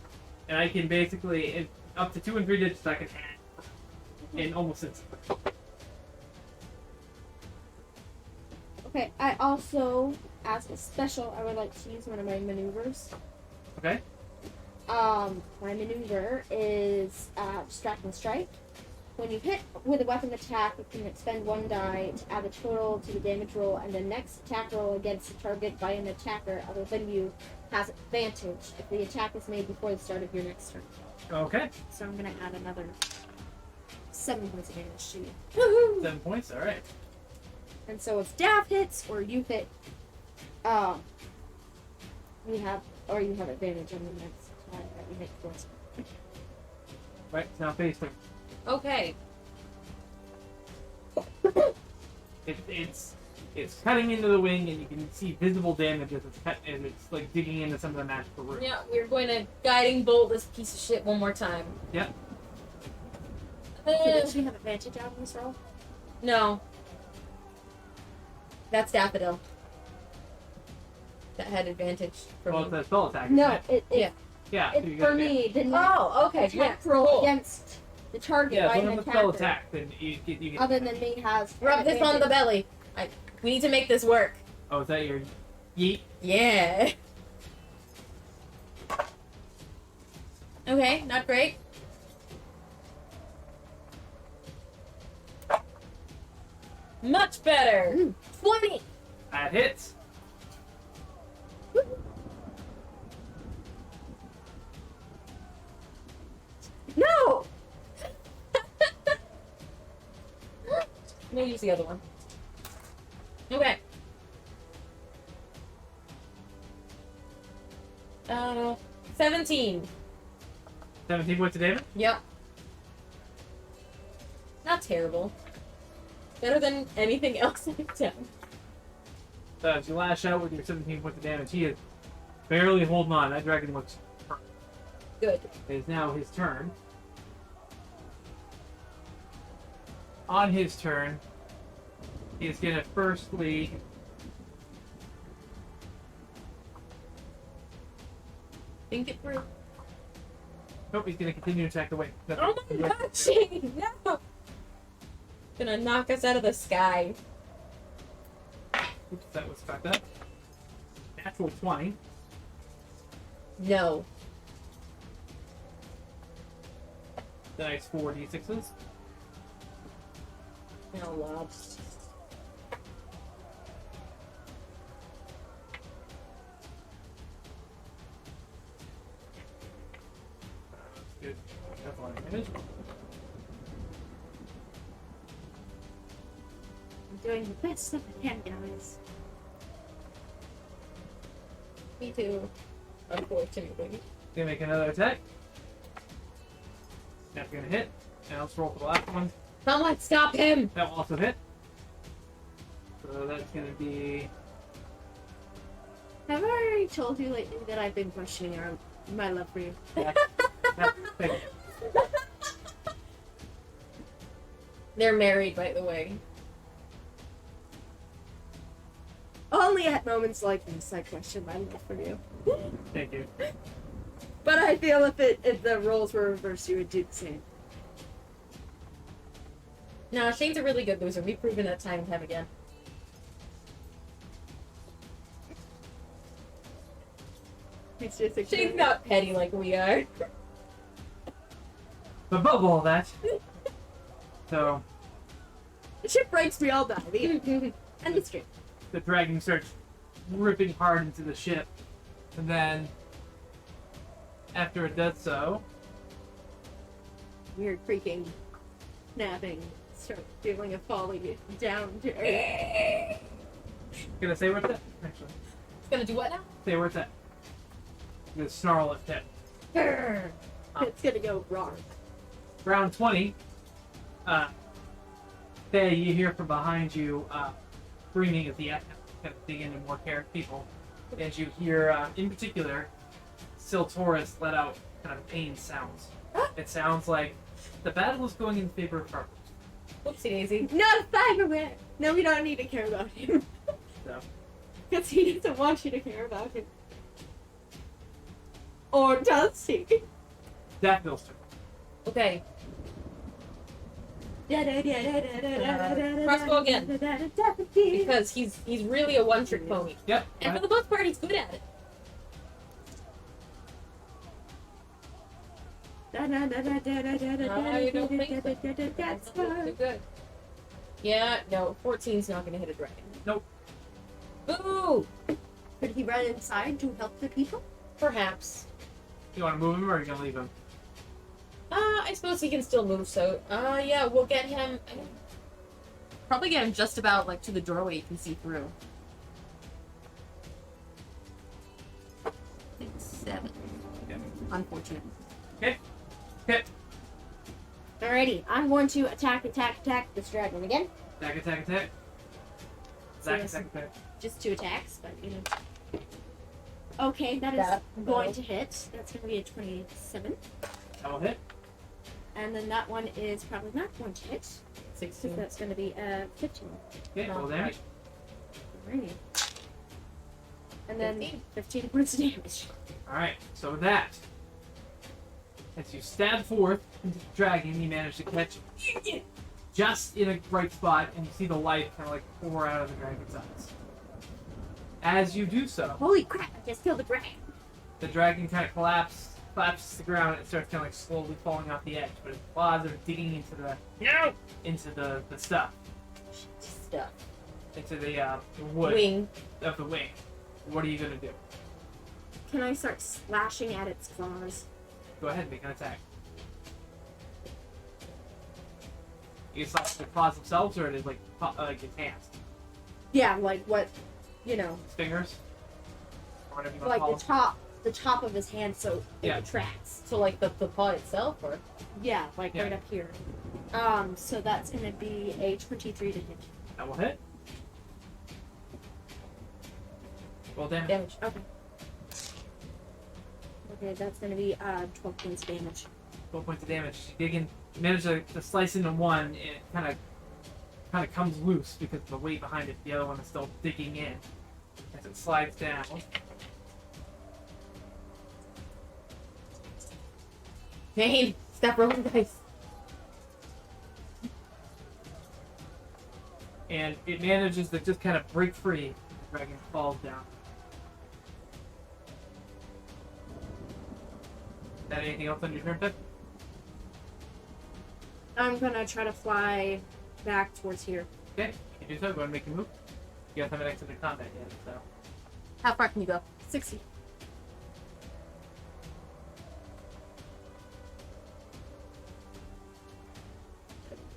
and I can basically up to 2 and 3 digits I can add in almost instantly. Okay, I also, as a special, I would like to use one of my maneuvers. Okay. My maneuver is Distract and Strike. When you hit with a weapon attack, you can expend 1 die to add the total to the damage roll, and the next attack roll against the target by an attacker other than you has advantage if the attack is made before the start of your next turn. Okay. So I'm gonna add another 7 points of damage to you. Woohoo! 7 points. All right. And so if Dav hits or you hit, you have advantage on the next time that you hit twice. Right. Now face turn. Okay. It's cutting into the wing, and you can see visible damage as it's cut, and it's like digging into some of the magical room. Yeah, we're going to guiding bolt this piece of shit one more time. Yep. Does she have advantage on this roll? No. That's Daffodil. That had advantage for Well, me. it's a spell attack. No, isn't it? Yeah. Yeah. so It you for got- me didn't Oh, okay. attack Yeah, roll cool. against the target Yeah. by One an of the spell attacker. attack, then you get. Other than me has Rub this on the advantage. belly. We need to make this work. Oh, is that your yeet? Yeah. Okay, not great. Much better. 20. That hits. No! I'm gonna use the other one. Okay. 17. 17 points of damage. Yep. Not terrible. Better than anything else I've done. So as you lash out with your 17 points of damage, he is barely holding on. That dragon looks hurt. Good. It is now his turn. On his turn, he is going to firstly Think it through. nope, he's going to continue to attack the wing. Oh my god, Shane! No! Gonna knock us out of the sky. Oops, that was fucked up. Natural 20. No. Then it's 4 d6s. No, love. Good. That's a lot of damage. I'm doing the best that I can, guys. Me too. Unfortunately. Gonna make another attack. That's gonna hit. And let's roll for the last one. Someone stop him! That will also hit. So that's gonna be Have I already told you lately that I've been questioning my love for you? that's big. They're married, by the way. Only at moments like this I question my love for you. Thank you. But I feel if the roles were reversed, you would do the same. No, Shane's a really good loser. We've proven that time and time again. Makes you think Shane's not petty like we are. But above all that, so The ship breaks, we all die. End of stream. the dragon starts ripping hard into the ship, and then after it does so, Weird creaking, snapping, start feeling a falling down to earth. gonna say where it's at. Actually, It's gonna do what now? say where it's at. Gonna snarl at tip. It's gonna go wrong. Round 20. Faye, you hear from behind you. screaming as the kind of dig into more people. And you hear, in particular, Siltoris let out kind of pain sounds. It sounds like the battle is going in favor of Carlos. Whoopsie daisy. Not Cyberman! No, we don't need to care about him. So, Because he doesn't want you to care about him. Or does he? Daffodil's turn. Okay. Crossbow again. Because he's really a one-trick pony. Yep. And for the most part, he's good at it. I don't think so. That's They're fine. good. Yeah, no, 14's not gonna hit a dragon. Nope. Boo! Could he run inside to help the people? Perhaps. You want to move him or are you going to leave him? I suppose he can still move, so, yeah, we'll get him... Probably get him just about, like, to the doorway you can see through. 6, 7. Yeah. Unfortunate. Okay. Okay. Alrighty, I'm going to attack this dragon again. Attack, attack, attack. So Attack, yes, attack, attack. just 2 attacks, but you know. Okay, that is That- going to hit. That's going to be a 27. That will hit. And then that one is probably not going to hit. So 16. that's going to be 15. Okay, roll damage. Alrighty. And then 15. 15 points of damage. Alright, so with that, as you stab forth into the dragon, you manage to catch just in a right spot, and you see the light kind of like pour out of the dragon's eyes. As you do so, Holy crap, I just killed the dragon. the dragon kind of collapses to the ground, and it starts kind of like slowly falling off the edge, but its claws are digging into the stuff, Stuff. into the wood Wing. of the wing. What are you gonna do? Can I start slashing at its claws? Go ahead and make an attack. You can slash the claws themselves, or it is like its hands, Yeah, like what, you know, its fingers, or whatever you want like to call the top of his hand so it Yeah. retracts. So, like, the paw itself, or? Yeah, like Yeah. right up here. So that's gonna be a 23 to hit. it. That will hit. Roll damage. Damage. Okay. Okay, that's gonna be 12 points of damage. 12 points of damage. You dig in, you manage to slice into one, and it kind of comes loose because of the weight behind it. The other one is still digging in as it slides down. Bane, stop rolling dice. And it manages to just kind of break free. The dragon falls down. Is that anything else on your turn, Pip? I'm gonna try to fly back towards here. Okay, you can do so. Go ahead and make your move. You guys haven't exited combat yet, so. How far can you go? 60.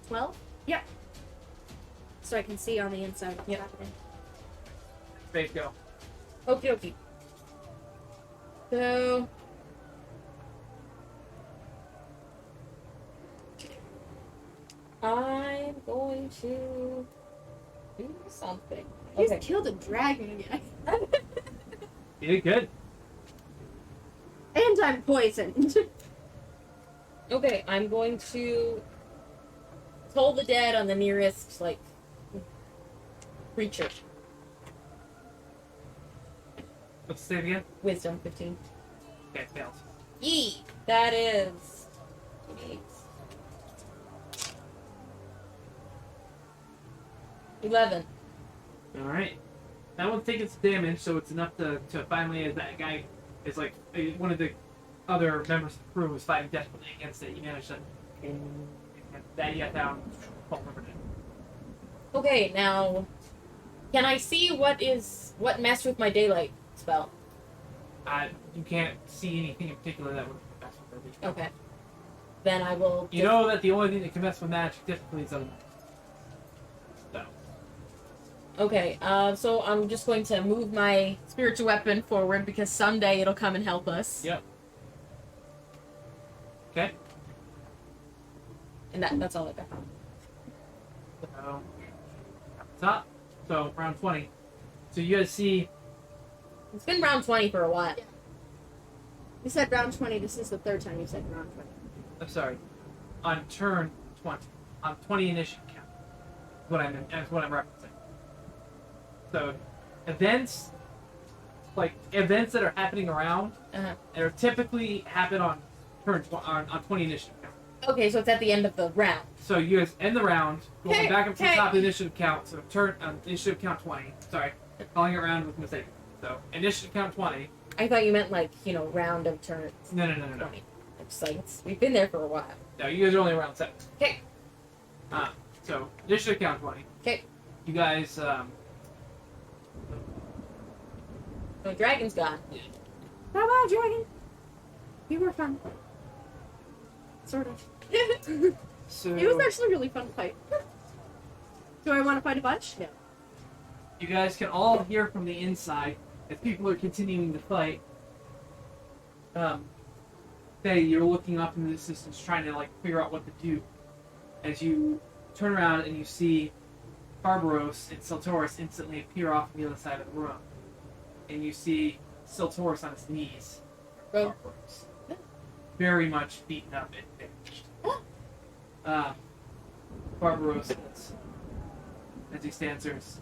Well, Yep. So I can see on the inside what's Yep. happening. Space go. okie dokie. So. I'm going to do something. I just Okay. killed a dragon again. You did good. And I'm poisoned. Okay, I'm going to toll the dead on the nearest, like, creature. Let's save again. Wisdom 15. Okay, it fails. Yee! That is. 8. 11. Alright. That one's taking some damage, so it's enough to finally, as that guy is like, one of the other members of the crew is fighting desperately against it, you manage to that you got down, fall over dead. Okay, now. Can I see what messed with my daylight spell? You can't see anything in particular that would mess with it. Okay. Then I will. You know that the only thing that can mess with magic typically is other magic. So, Okay, so I'm just going to move my spiritual weapon forward because someday it'll come and help us. yep. Okay. And that's all I got. So, up top. So round 20. So you guys see. It's been round 20 for a while. You said round 20. This is the third time you said round 20. I'm sorry. On turn 20. On 20 initiative count. That's what I'm referencing. So events that are happening around are typically happen on on 20 initiative count. Okay, so it's at the end of the round. So you guys end the round, going Okay, back up to the okay. top of the initiative count. So turn initiative count 20. Sorry, calling it round with mistake. So initiative count 20. I thought you meant like, round of turns. No. 20. It's like, we've been there for a while. No, you guys are only around 7. Okay. So initiative count 20. Okay. You guys, The dragon's gone. How about Dragon? You were fun. Sort of. so It was actually a really fun fight. Do I want to fight a bunch? No. you guys can all hear from the inside as people are continuing to fight. Hey, you're looking up in the distance, trying to figure out what to do. As you turn around and you see Barbaros and Siltoris instantly appear off on the other side of the room, and you see Siltoris on his knees. Oh. Barbaros, very much beaten up and damaged. Barbaros says, as he stands there, "Is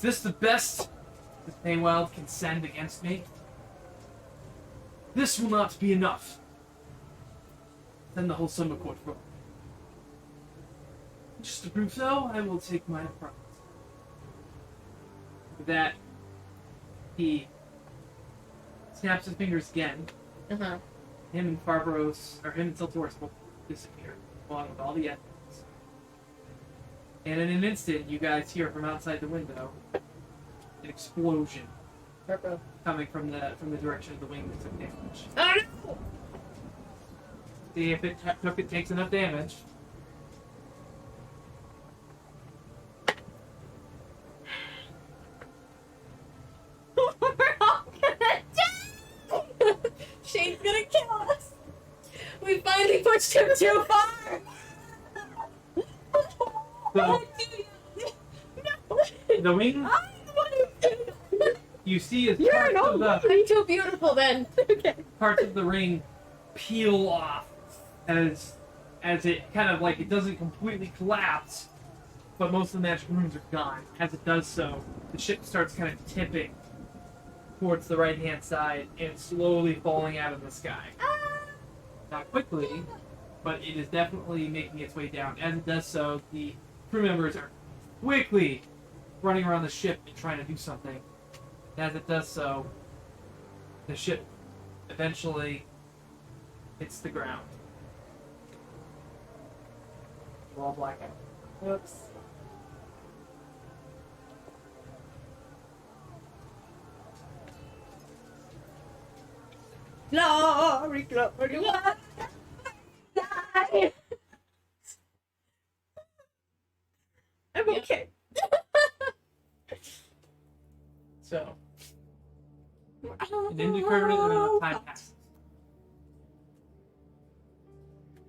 this the best that Payweld can send against me? This will not be enough. Then the whole summer court for. Just to prove so, I will take my prize." With that, he snaps his fingers again. Uh-huh. Him and Siltoris both disappear, along with all the evidence. And in an instant, you guys hear from outside the window an explosion Purple. coming from the direction of the wing that took damage. Oh no! See if it takes enough damage. We're all gonna die! Shane's gonna kill us! We finally pushed him too far! So, No! the wing I'm the one who did it. you see is You're parts an of old the I'm too beautiful then. Okay. parts of the ring peel off as it kind of it doesn't completely collapse, but most of the magic runes are gone. As it does so, the ship starts kind of tipping towards the right hand side and slowly falling out of the sky. Not quickly, but it is definitely making its way down. As it does so, the crew members are quickly running around the ship and trying to do something. As it does so, the ship eventually hits the ground. We're all black out. Whoops. Glory, glory, what? I'm Yeah. okay. So, an indeterminate amount of time passes.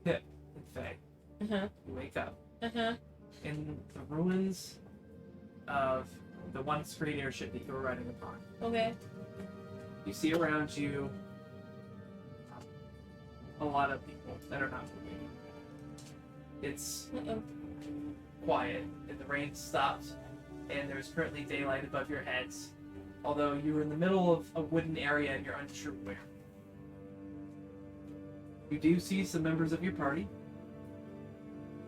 Pip and Faye, Uh-huh. you wake up Uh-huh. in the ruins of the once great airship that you were riding upon. Okay. You see around you a lot of people that are not moving. It's Uh-oh. quiet, and the rain stopped, and there's currently daylight above your heads, although you're in the middle of a wooden area and you're unsure where. You do see some members of your party.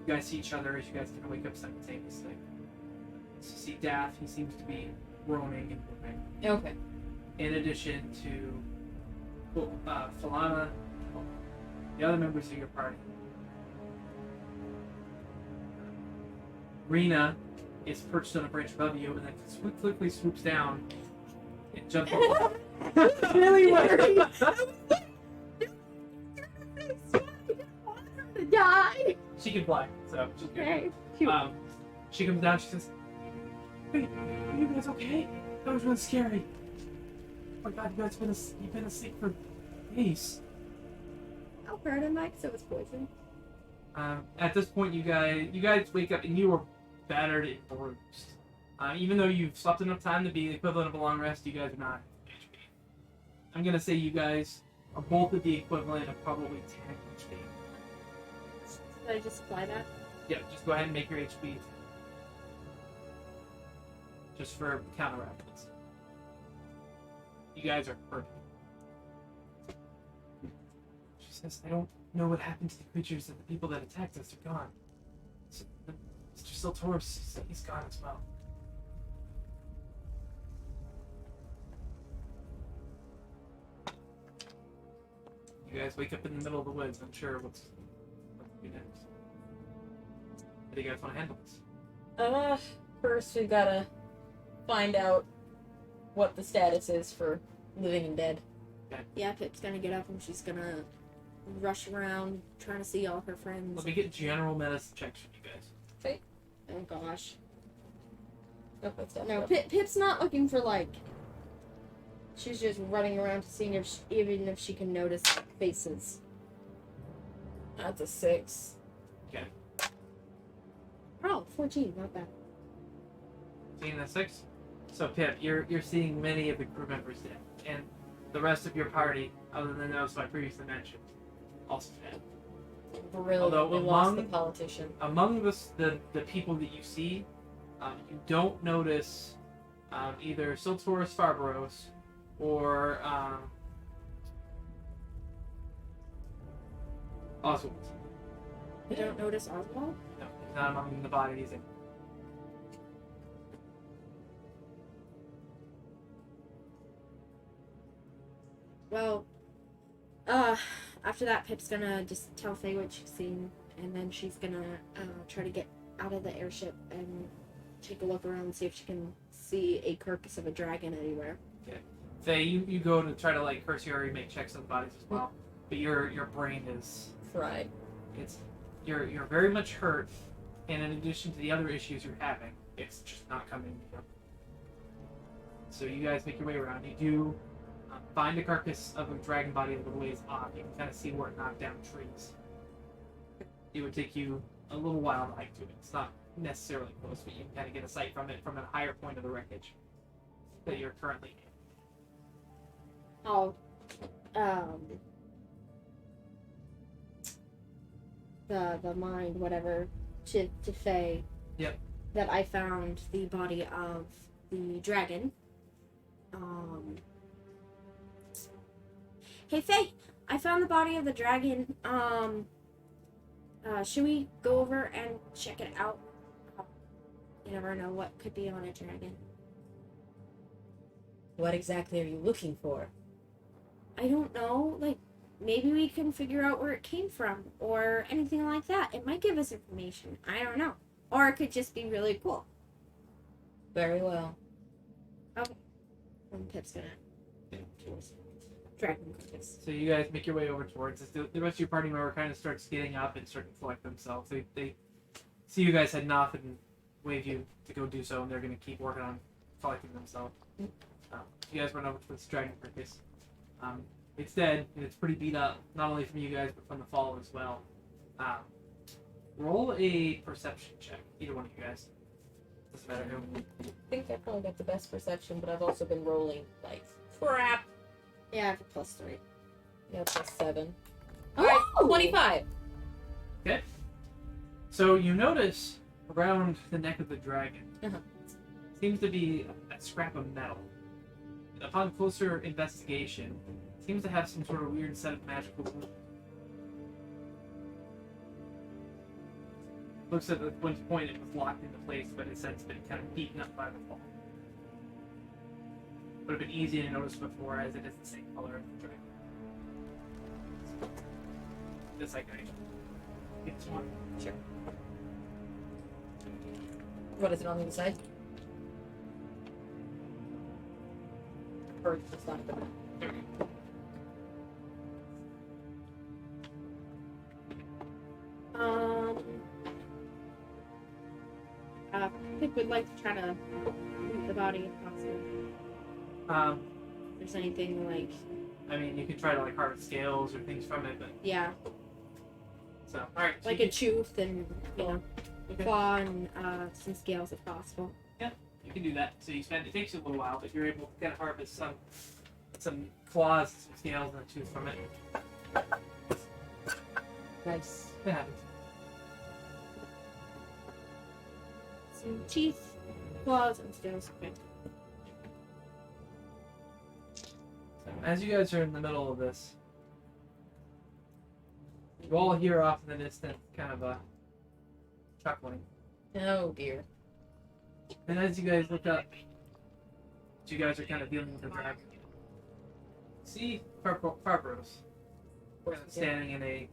You guys see each other as you guys kind of wake up simultaneously. So you see Daff, he seems to be groaning and moving. Okay. In addition to Falana, the other members of your party. Rena is perched on a branch above you and then quickly swoops down and jumps over. Really worried. to die. She can fly, so she's good. Okay. Cute. She comes down, she says, "Wait, are you guys okay? That was really scary. Oh my god, you guys you've been asleep for days." I'll burn him, Mike, so it's poison. At this point, you guys wake up and you are battered and bruised. Even though you've slept enough time to be the equivalent of a long rest, you guys are not HP. I'm gonna say you guys are both at the equivalent of probably 10 HP. Should I just apply that? Yeah, just go ahead and make your HP. Just for counter reference. You guys are hurt. She says, I don't know what happened to the creatures and the people that attacked us are gone. So, Mr. Siltoris, he's gone as well. You guys wake up in the middle of the woods, unsure what to do next. How do you guys want to handle this? First we gotta find out what the status is for living and dead. Yeah, Pip's gonna get up and she's gonna rush around trying to see all her friends. Let me get general medicine checks from you guys. Oh gosh. Oh, that's No, not Pip's not looking for like. She's just running around to seeing if even if she can notice faces. That's a 6. Oh, 14, not bad. Seeing the 6? So Pip, you're seeing many of the crew members dead, and the rest of your party, other than those I previously mentioned, also dead. Really, Although we lost among- the politician. Among the people that you see, you don't notice either Siltoris Farbaros or Oswald. You don't notice Oswald? No, he's not among the bodies. Well, after that, Pip's gonna just tell Faye what she's seen, and then she's gonna try to get out of the airship and take a look around and see if she can see a carcass of a dragon anywhere. Faye, you go to try to like cursory make checks on the bodies as well, but your brain is Fried. you're very much hurt, and in addition to the other issues you're having, it's just not coming together. So you guys make your way around. You do find a carcass of a dragon body a little ways off. You can kind of see where it knocked down trees. It would take you a little while to hike to it. It's not necessarily close, but you can kind of get a sight from it from a higher point of the wreckage that you're currently in. I'll the mind whatever to Faye. Yep. That I found the body of the dragon. Hey Faye, I found the body of the dragon. Should we go over and check it out? You never know what could be on a dragon. What exactly are you looking for? I don't know, like, maybe we can figure out where it came from, or anything like that. It might give us information. I don't know. Or it could just be really cool. Very well. And Pip's gonna towards dragon carcass. So you guys make your way over towards this. The rest of your party member kind of starts getting up and starting to collect themselves. They see you guys heading off and wave you to go do so, and they're going to keep working on collecting themselves. You guys run over to this dragon carcass. It's dead, and it's pretty beat up, not only from you guys, but from the fall as well. Roll a perception check, either one of you guys. Doesn't matter who. I think I probably got the best perception, but I've also been rolling like crap. Yeah, I have a +3. Yeah, +7. Oh! Alright, 25. Okay. So you notice around the neck of the dragon seems to be a scrap of metal. Upon closer investigation, it seems to have some sort of weird set of magical rules. Looks at one point it was locked into place, but it's since been kind of beaten up by the fall. Would have been easy to notice before, as it is the same color as the dragon. This like it's one. Sure. What is it on the other side? Or it's not good. There we go. Pip would like to try to move the body if possible. If there's anything like, I mean, you could try to like harvest scales or things from it, but yeah, so all right. So like you a tooth and, you know. Okay. claw and some scales if possible. You can do that. So you spend. It takes you a little while, but you're able to kind of harvest some claws, some scales, and a tooth from it. Nice. It happens. Some teeth, claws, and scales. Okay. So as you guys are in the middle of this, you all hear off in the distance kind of a chuckling. Oh dear. And as you guys look up, you guys are kind of dealing with the dragon. See Farbros standing in a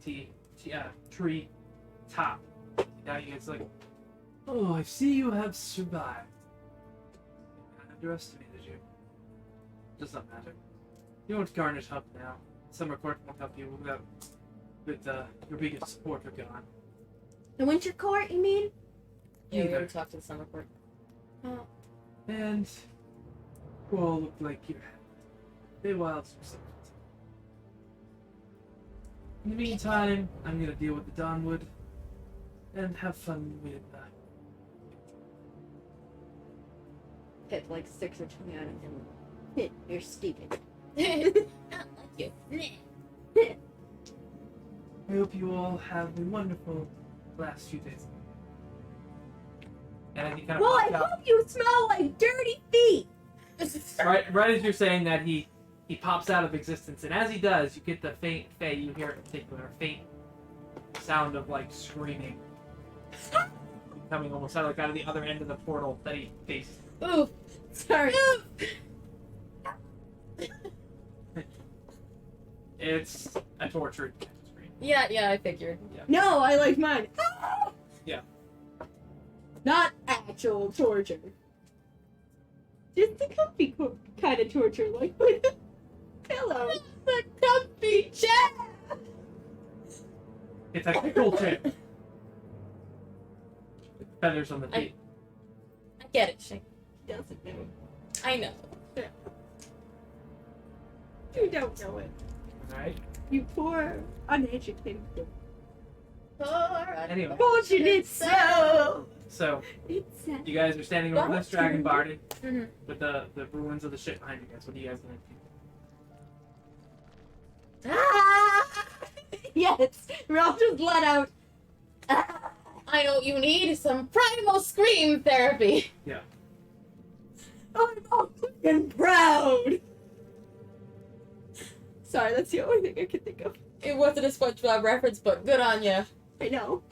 tree top. Now you guys like, oh, I see you have survived. I underestimated you. Does not matter. You won't garnish help now. Summer Court won't help you with your biggest supporter gone. The Winter Court, you mean? Yeah, we Either. already talked to the summer court. Oh. And you all look like you're Feywild's yourself. In the meantime, I'm gonna deal with the Dawnwood and have fun with Pip like sticks her tongue out at him. You're stupid. you. I hope you all have a wonderful last few days. And as he kind of Well, I pops out, hope you smell like dirty feet. right as you're saying that, he pops out of existence, and as he does, you get the faint, you hear in particular, a faint sound of like screaming, coming almost out of the other end of the portal that he faced. Ooh. Sorry. It's a tortured scream. Yeah, I figured. No, I like mine. Yeah. Not actual torture. Just the comfy kind of torture, like with a pillow. The comfy chair. It's a tickle chair. With feathers on the feet. I get it, Shane. Doesn't know. I know. You don't know it. Alright. You poor, uneducated. Anyway, Fortunate soul. so It's a you guys are standing over this dragon body Mhm. with the ruins of the ship behind you guys. What are you guys gonna do? Ah! Yes, Ralph just let out. I know what you need, some primal scream therapy. I'm fucking proud. Sorry, that's the only thing I can think of. It wasn't a SpongeBob reference, but good on ya. I know.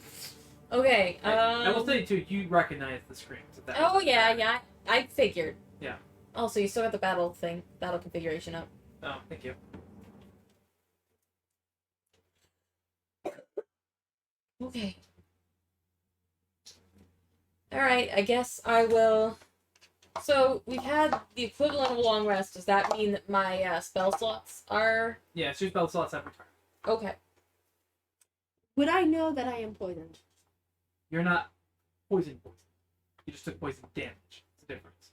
Okay. I will say too, you recognize the screams. If that Oh was- yeah. I figured. Yeah. Also, you still got the battle configuration up. Oh, thank you. Okay. Alright, I guess I will. So, we've had the equivalent of a long rest. Does that mean that my spell slots are. Yeah, it's your spell slots every turn. Okay. Would I know that I am poisoned? You're not poison. You just took poison damage. It's a difference.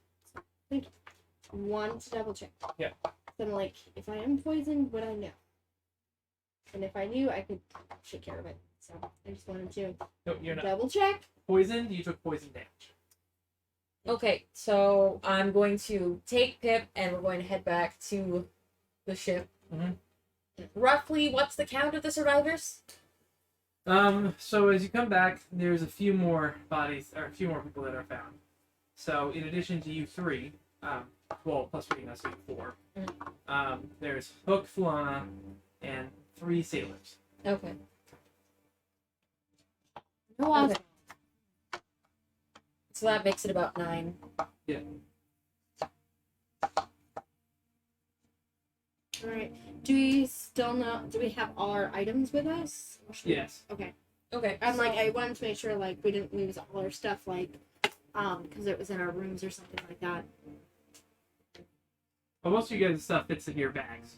Wanted to double check. Yeah. Then, like, if I am poisoned, would I know? And if I knew, I could take care of it. So I just wanted to No, you're not double check. poisoned. You took poison damage. Okay, so I'm going to take Pip and we're going to head back to the ship. Mhm. Roughly, what's the count of the survivors? So as you come back, there's a few more bodies, or a few more people that are found. So in addition to you three, well, plus Rena, so you four, there's Hook, Fulana, and 3 sailors. Okay. No, Okay. So that makes it about 9. Yeah. All right. Do we still know? Do we have all our items with us? Or should we- Yes. Okay. Okay. I'm like, I wanted to make sure like we didn't lose all our stuff, like, because it was in our rooms or something like that. Well, most of you guys' stuff fits in your bags.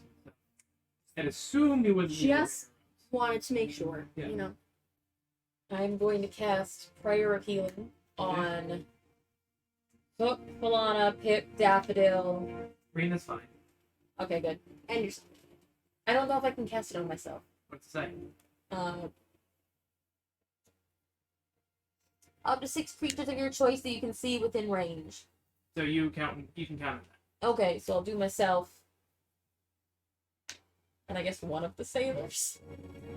And assume you wouldn't. Just wanted to make sure, Yeah. you know. I'm going to cast Prayer of Healing on Hook, Milana, Pip, Daffodil. Rena's fine. Okay, good. And yourself. I don't know if I can cast it on myself. What's it say? Up to 6 creatures of your choice that you can see within range. So you can count that. Okay, so I'll do myself. And I guess one of the sailors.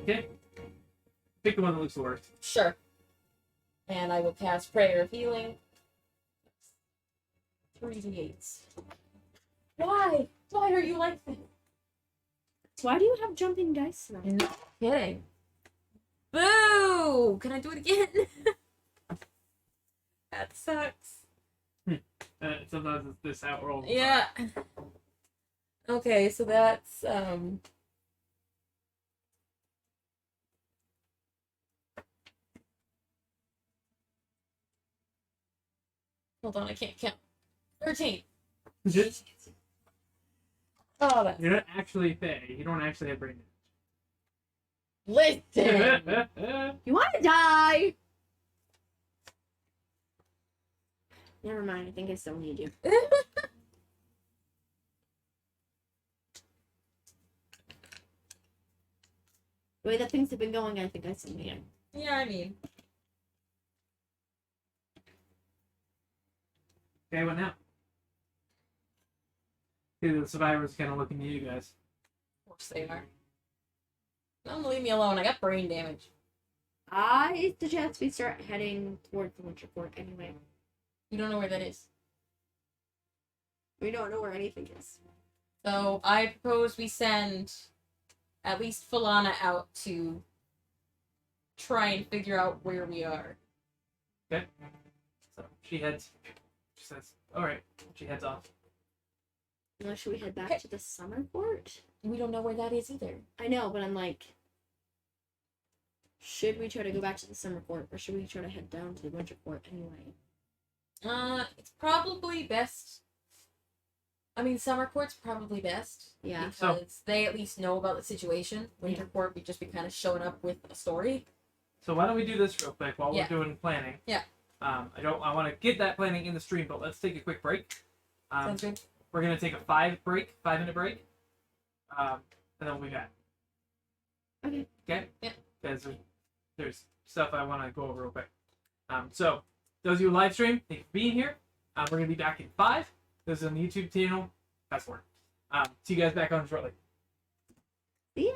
Okay. Pick the one that looks the worst. Sure. And I will cast Prayer of Healing. 3d8s. Why? Why are you like this? Why do you have jumping dice now? No kidding. Boo! Can I do it again? That sucks. Sometimes it's this outworld. Yeah. Okay, so that's hold on, I can't count. 13. Oh, that's You're not actually Fae. You don't actually have brain listen. damage. You want to die? Never mind. I think I still need you. The way that things have been going, I think I still need him. Yeah, I mean, Okay, what now? See, the survivors kind of looking to you guys. of course they are. Don't leave me alone. I got brain damage. I suggest we start heading towards the winter port anyway. You don't know where that is. We don't know where anything is. So I propose we send at least Falana out to try and figure out where we are. Okay. So she heads. She says, "All right." She heads off. Unless should we head back Okay. to the summer port? We don't know where that is either. I know, but I'm like, should we try to go back to the summer port, or should we try to head down to the winter port anyway? It's probably best. I mean, Summer Court's probably best. Yeah. Because they at least know about the situation. Winter Court, we'd just be kind of showing up with a story. So why don't we do this real quick while Yeah. we're doing planning? Yeah. I want to get that planning in the stream, but let's take a quick break. Sounds good. We're gonna take a 5-minute break. And then we'll be back. Okay. Okay. Yeah. Because there's stuff I want to go over real quick. So those of you live stream, thank you for being here. We're gonna be back in 5. This is on the YouTube channel. Fast forward. See you guys back on shortly. See ya.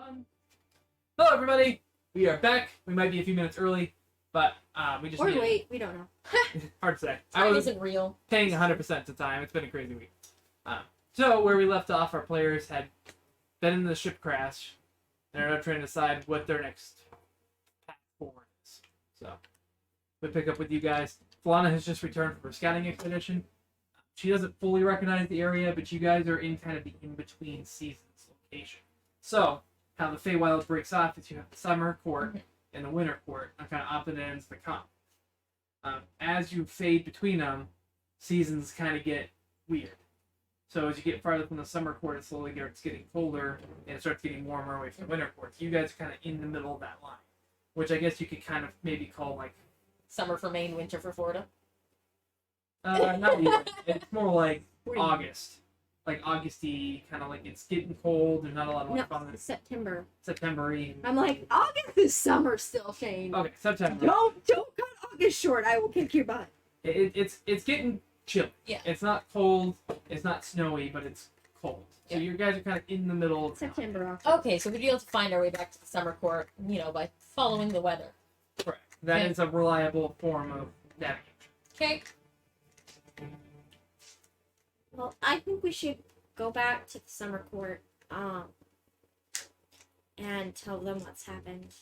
One. Hello, everybody. We are back. We might be a few minutes early, but we just Or needed- wait, we don't know. Hard to say. I Time was isn't real. paying 100% of the time. It's been a crazy week. So where we left off, our players had been in the ship crash, and are now trying to decide what their next path forward is. So we pick up with you guys. Falana has just returned from her scouting expedition. She doesn't fully recognize the area, but you guys are in kind of the in-between seasons location. So how the Feywild breaks off is you have the summer court and the winter court on kind of opposite ends of the comp. As you fade between them, seasons kind of get weird. So as you get farther from the summer court, it slowly starts getting colder, and it starts getting warmer away from the winter court. So you guys are kind of in the middle of that line, which I guess you could kind of maybe call like Summer for Maine, winter for Florida. not even. It's more like Spring. August, like Augusty, kind of like it's getting cold. There's not a lot of No, life on it. September. September-y. I'm like, August is summer still, Shane. Okay, September. Don't cut August short. I will kick your butt. It's getting chilly. Yeah. It's not cold. It's not snowy, but it's cold. So Yeah. you guys are kind of in the middle of town. September, October. Okay, so we'd be able to find our way back to the summer court, by following the weather. Correct. That Okay. is a reliable form of navigation. Okay. Well, I think we should go back to the summer court, and tell them what's happened,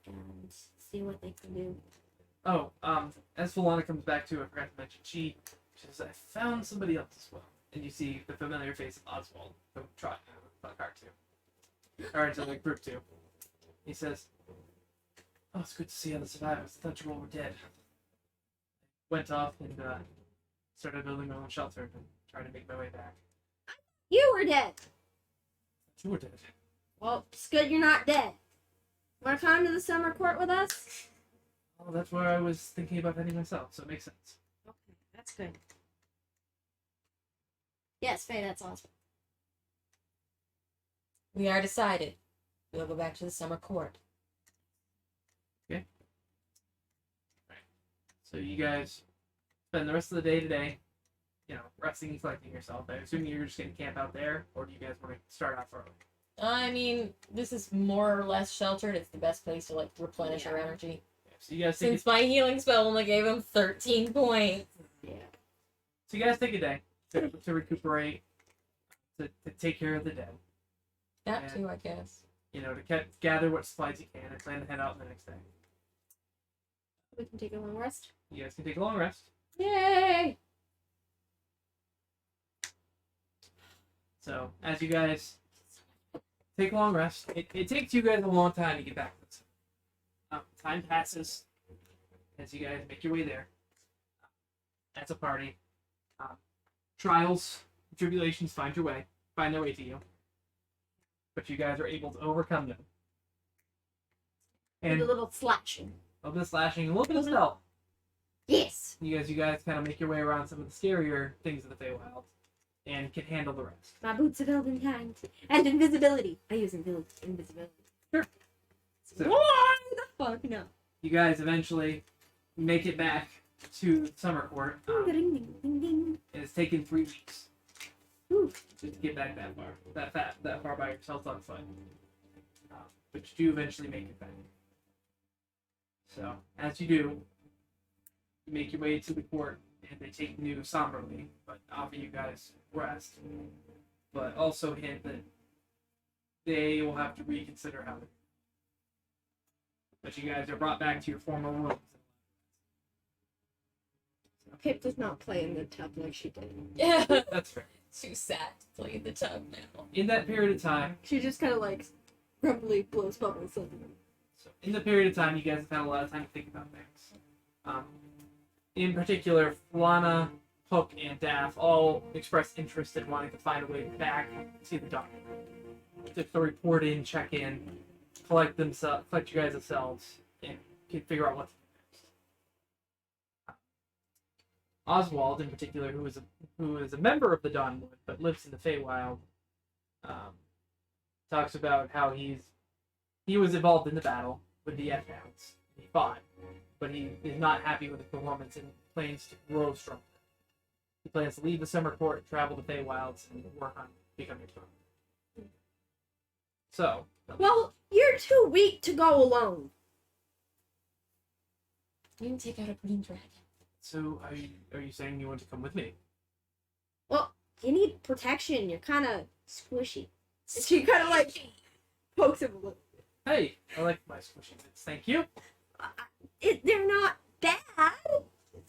and see what they can do. Oh, as Falana comes back to, I forgot to mention, she says, I found somebody else as well. And you see the familiar face of Oswald, who trot the cart too. Or into the group too. He says, oh, it's good to see other survivors. I thought you all were dead. Went off and started building my own shelter and trying to make my way back. You were dead. You were dead. Well, it's good you're not dead. Want to come to the summer court with us? Well, that's where I was thinking about heading myself, so it makes sense. Okay, that's good. Yes, Faye, that's awesome. We are decided. We'll go back to the summer court. So you guys spend the rest of the day today, resting and collecting yourself. I assume you're just going to camp out there, or do you guys want to start off early? I mean, this is more or less sheltered. It's the best place to replenish our Yeah. energy. Yeah, so you guys take Since my healing spell only gave him 13 points. Yeah. So you guys take a day to recuperate, to take care of the dead. That Yeah. too, I guess. To gather what supplies you can and plan to head out the next day. We can take a long rest. You guys can take a long rest. Yay! So as you guys take a long rest, it takes you guys a long time to get back to this. Time passes as you guys make your way there. As a party, trials, tribulations find their way to you, but you guys are able to overcome them. And And a little slashing. a little bit of slashing, a little bit of stealth. Yes! You guys kind of make your way around some of the scarier things of the Feywild, and can handle the rest. My boots of elven kind. And invisibility. I use invisibility. Sure. So- Why the fuck no? You guys eventually make it back to Summer Court. Ding, ding, ding, ding. It's taken 3 weeks Ooh. just to get back that far. That far by yourself on foot. But you do eventually make it back. So, as you do, you make your way to the court, and they take you somberly, but offer you guys rest. But also hint that they will have to reconsider how they. But you guys are brought back to your former rooms. Pip does not play in the tub like she did. Yeah. That's fair. Too sad to play in the tub now. In that period of time, She just kind of like grumpily blows bubbles. you guys have had a lot of time to think about things. In particular, Lana, Hook, and Daff all expressed interest in wanting to find a way back to see the doctor. To report in, check in, collect you guys themselves, and can figure out what to do next. Oswald, in particular, who is a member of the Dawnwood but lives in the Feywild, talks about how he was involved in the battle with the F-Hounds. He fought, but he is not happy with the performance and plans to grow stronger. He plans to leave the Summer Court, travel to Feywilds, and work on becoming stronger. So, Well, you're too weak to go alone. You can take out a green dragon. So are you saying you want to come with me? Well, you need protection. You're kind of squishy. And she kind of like pokes him a little. Hey, I like my squishy bits. Thank you. They're not bad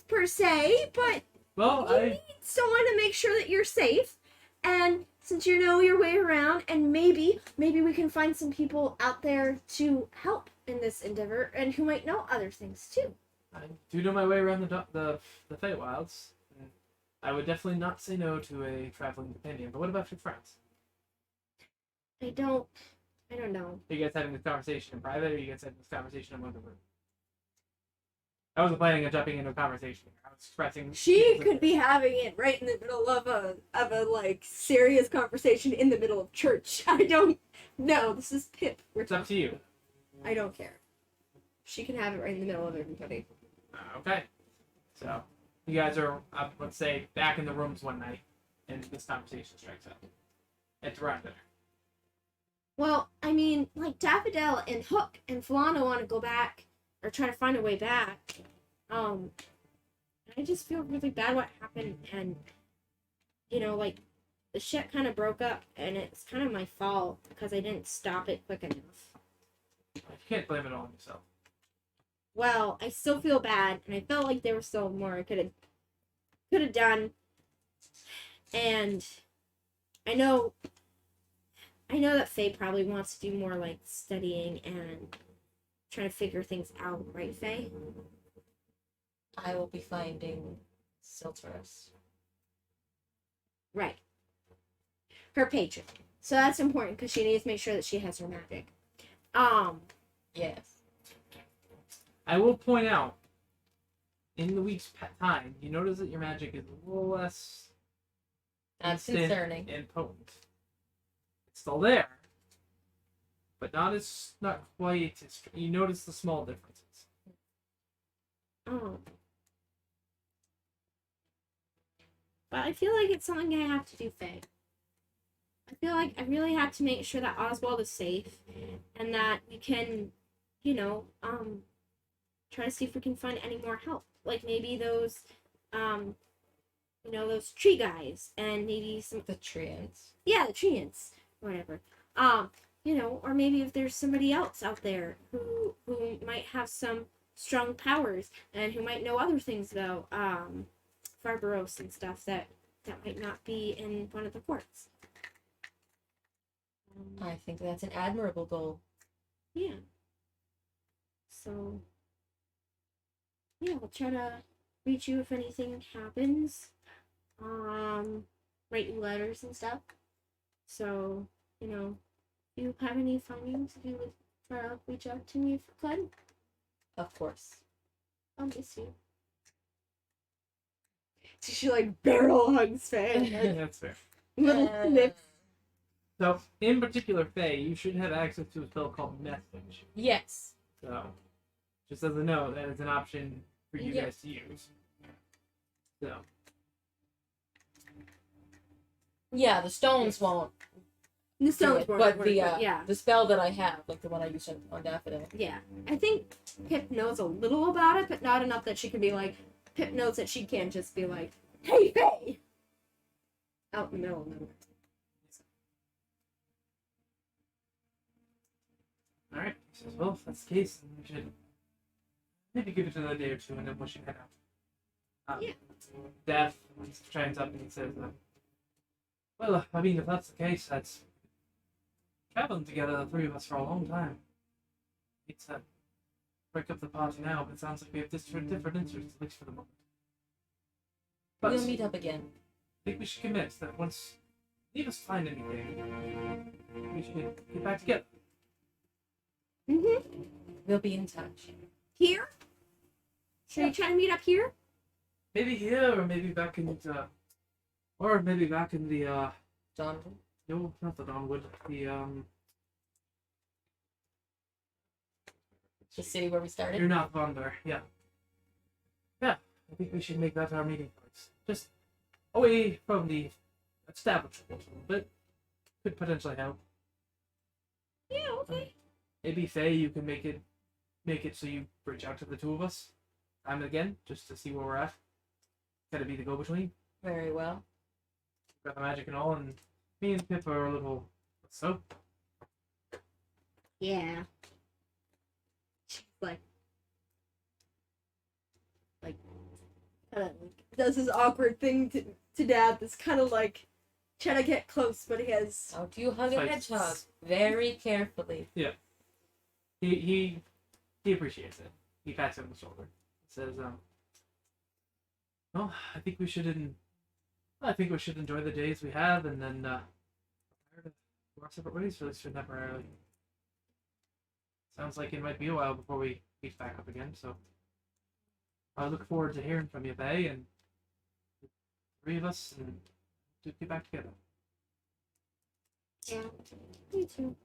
per se, but Well, you need someone to make sure that you're safe. And since you know your way around, and maybe we can find some people out there to help in this endeavor, and who might know other things too. I do know my way around the Feywilds. And I would definitely not say no to a traveling companion. But what about your friends? I don't know. Are you guys having this conversation in private, or are you guys having this conversation in one of the rooms? I wasn't planning on jumping into a conversation. I was expressing. She could be having it right in the middle of a like serious conversation in the middle of church. I don't know. This is Pip. It's up to you. I don't care. She can have it right in the middle of everybody. Okay. So, you guys are, let's say, back in the rooms one night, and this conversation strikes up. It's around dinner. Well, I mean, like Daffodil and Hook and Falana want to go back or try to find a way back. I just feel really bad what happened, and you know, like the ship kind of broke up, and it's kind of my fault because I didn't stop it quick enough. You can't blame it all on yourself. Well, I still feel bad, and I felt like there was still more I could have done, and I know that Faye probably wants to do more like studying and trying to figure things out, right, Faye? I will be finding Silturus. Right. Her patron. So that's important because she needs to make sure that she has her magic. Yes. I will point out, in the week's time, you notice that your magic is a little less That's instant concerning. and potent. It's still there, but not quite as. You notice the small differences. But I feel like it's something I have to do, Faye. I feel like I really have to make sure that Oswald is safe and that we can, you know, try to see if we can find any more help. Like maybe those, you know, those tree guys and maybe some. The treants. Yeah, the treants. Whatever. You know, or maybe if there's somebody else out there who might have some strong powers and who might know other things about Farbaros and stuff that might not be in one of the courts. I think that's an admirable goal. Yeah. So yeah, we'll try to reach you if anything happens. Write you letters and stuff. So, you know, if you have any findings, if you would try to reach out to me if you could. Of course. I'll miss you. So she like barrel hugs Faye. That's fair. Little snips. So, in particular, Faye, you should have access to a spell called Message. Yes. So, just as a note, that is an option for you Yeah. guys to use. So, Yeah, the stones won't. The do stones it, were but the yeah. the spell that I have, like the one I used on Daffodil. Yeah. I think Pip knows a little about it, but not enough that she can be like, Pip knows that she can't just be like, hey, Faye! Out in the middle of nowhere. alright. He says, well, if that's the case, then we should maybe give it another day or two and then we should head out. Yeah. Death chimes up and he says, well, I mean, if that's the case, that's traveling together, the three of us, for a long time. It's break up the party now, but it sounds like we have different interests, at least for the moment. But We'll meet up again. I think we should commit that once leave us find anything, we should get back together. Mm-hmm. We'll be in touch. Here? Should we try to meet up here? Maybe here, or maybe back in the, Donovan? no, not the Dawnwood, The city where we started? you're not Vonder, yeah. Yeah, I think we should make that our meeting place. Just away from the establishment, but could potentially help. Yeah, okay. Maybe Faye, you can make it so you reach out to the two of us time and again, just to see where we're at. Gotta be the go-between. Very well. Got the magic and all, and me and Pip are a little so. Yeah. She's like kind of does this awkward thing to Dad. That's kind of like trying to get close, but he has. How do you hug a Like- hedgehog? Very carefully. He appreciates it. He pats him on the shoulder. Says, well, I think we should enjoy the days we have, and then go our separate ways, at least for temporarily. Sounds like it might be a while before we meet back up again. So I look forward to hearing from you, Faye, and the three of us, and to get back together. Yeah. Me too.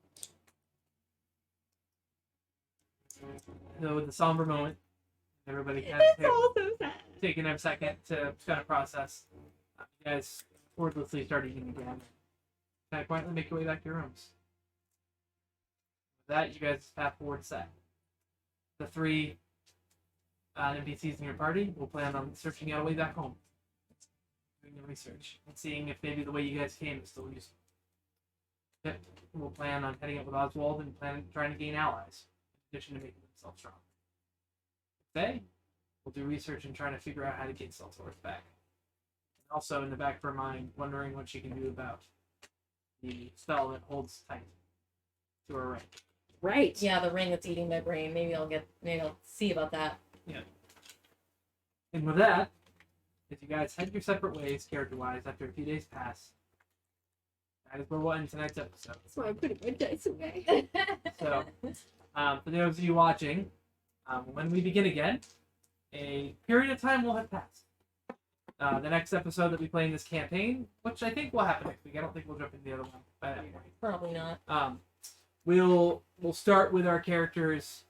So with the somber moment, everybody kind It's of all so sad. taking a second to kind of process. You guys wordlessly start eating again. Kind of quietly make your way back to your rooms. With that, you guys' path forward set. The three NPCs in your party will plan on searching out a way back home. Doing the research and seeing if maybe the way you guys came is still useful. Yep, we'll plan on heading up with Oswald and trying to gain allies, in addition to making themselves strong. Faye, we'll do research and trying to figure out how to get Seltzorth back. And also, in the back of her mind, wondering what she can do about the spell that holds tight to her ring. Right. Yeah, the ring that's eating my brain. Maybe I'll see about that. And with that, as you guys head your separate ways, character-wise, after a few days pass, that is where we'll end tonight's episode. That's why I'm putting my dice away. So, for those of you watching, when we begin again, a period of time will have passed. The next episode that we play in this campaign, which I think will happen next week. I don't think we'll jump into the other one by that point. Probably not. We'll start with our characters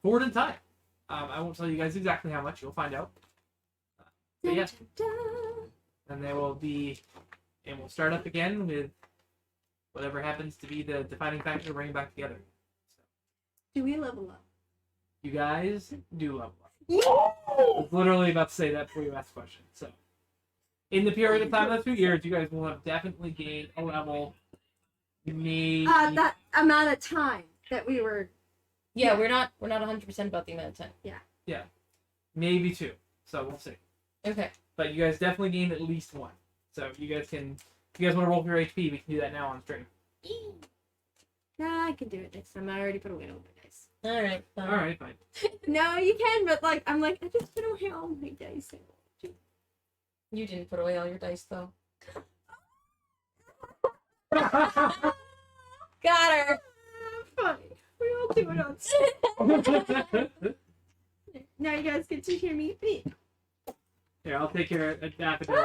forward in time. I won't tell you guys exactly how much. You'll find out. But yeah, and they will be, and we'll start up again with whatever happens to be the defining factor to bring it back together. So, Do we level up? you guys do level up. Yeah. I was literally about to say that before you asked the question. So, in the period of time of 2 years, you guys will have definitely gained a level. Maybe That amount of time that we were. Yeah, we're not 100% about the amount of time. maybe 2. So we'll see. Okay. But you guys definitely gained at least 1. So you guys can, if you guys want to roll for your HP, we can do that now on stream. Nah, I can do it next time. I already put away all my dice. All right. Fine. All right, fine. No, you can, but like I'm like I just put away all my dice. You didn't put away all your dice though. Got her. Fine. We all do it on. Now you guys get to hear me beat. Here, I'll take care of Daffodil.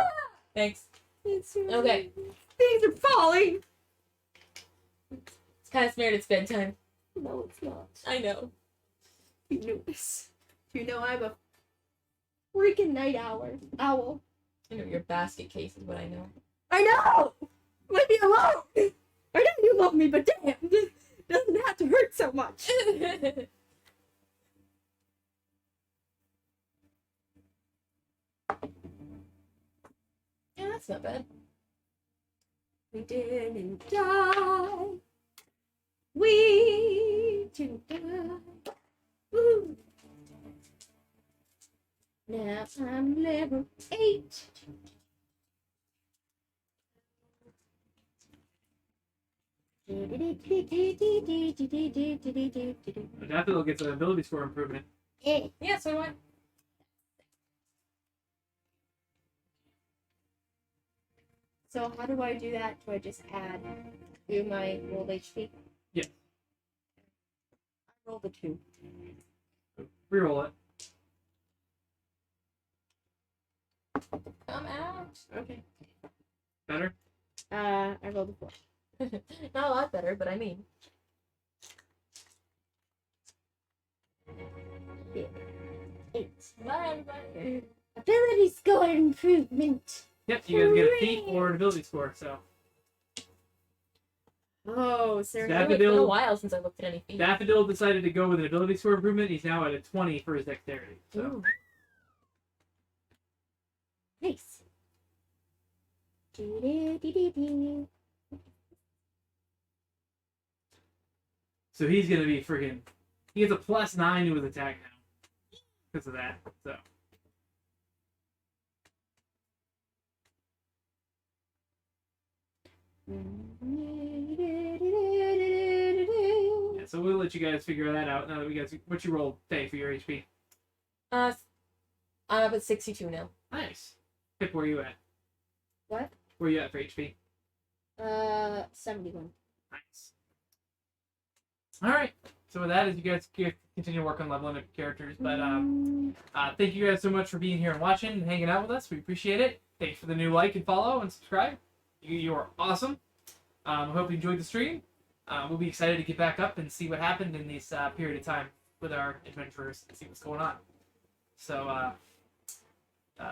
Thanks. It's Okay. Things are falling. It's kind of smeared. It's bedtime. No, it's not. I know. You know this. You know I'm a freaking night owl. I know your basket case is what I know. I know. Leave me alone. I know you love me, but damn, this doesn't have to hurt so much. Yeah, that's not bad. We didn't die. We didn't die. Woo. Now I'm level 8. Daffodil gets an ability score improvement. Yeah, so do I. So how do I do that? Do I just add to my rolled HP? Yeah. I rolled a 2. Reroll it. Come out. Okay. Better? I rolled a 4. Not a lot better, but I mean. 8. Bye. Ability score improvement. Yep, you guys get a feat or an ability score, so. Oh, It's Sarah. That- been a Daffodil- while since I looked at any feet. Daffodil decided to go with an ability score improvement. He's now at a 20 for his dexterity. So Ooh. Nice. Do-do-do-do-do. so he's gonna be freaking. He gets a +9 to his attack now because of that. So yeah, so we'll let you guys figure that out now that we guys. What you roll, Faye, for your HP? I'm up at 62 now. Nice. Pip, where you at? What? Where you at for HP? 71. Nice. All right. So with that, as you guys continue to work on leveling up your characters, but thank you guys so much for being here and watching and hanging out with us. We appreciate it. Thanks for the new like and follow and subscribe. You are awesome. I hope you enjoyed the stream. We'll be excited to get back up and see what happened in this period of time with our adventurers and see what's going on. So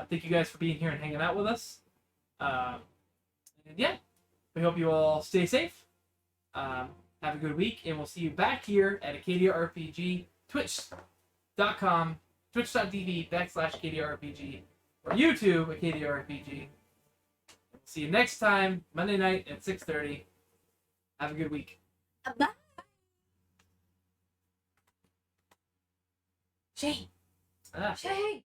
thank you guys for being here and hanging out with us. And yeah, we hope you all stay safe. Have a good week, and we'll see you back here at Acadia RPG, twitch.com, twitch.tv/Acadia RPG, or YouTube, Acadia RPG. See you next time, Monday night at 6:30. Have a good week. Bye. Shane! Ah. Shane!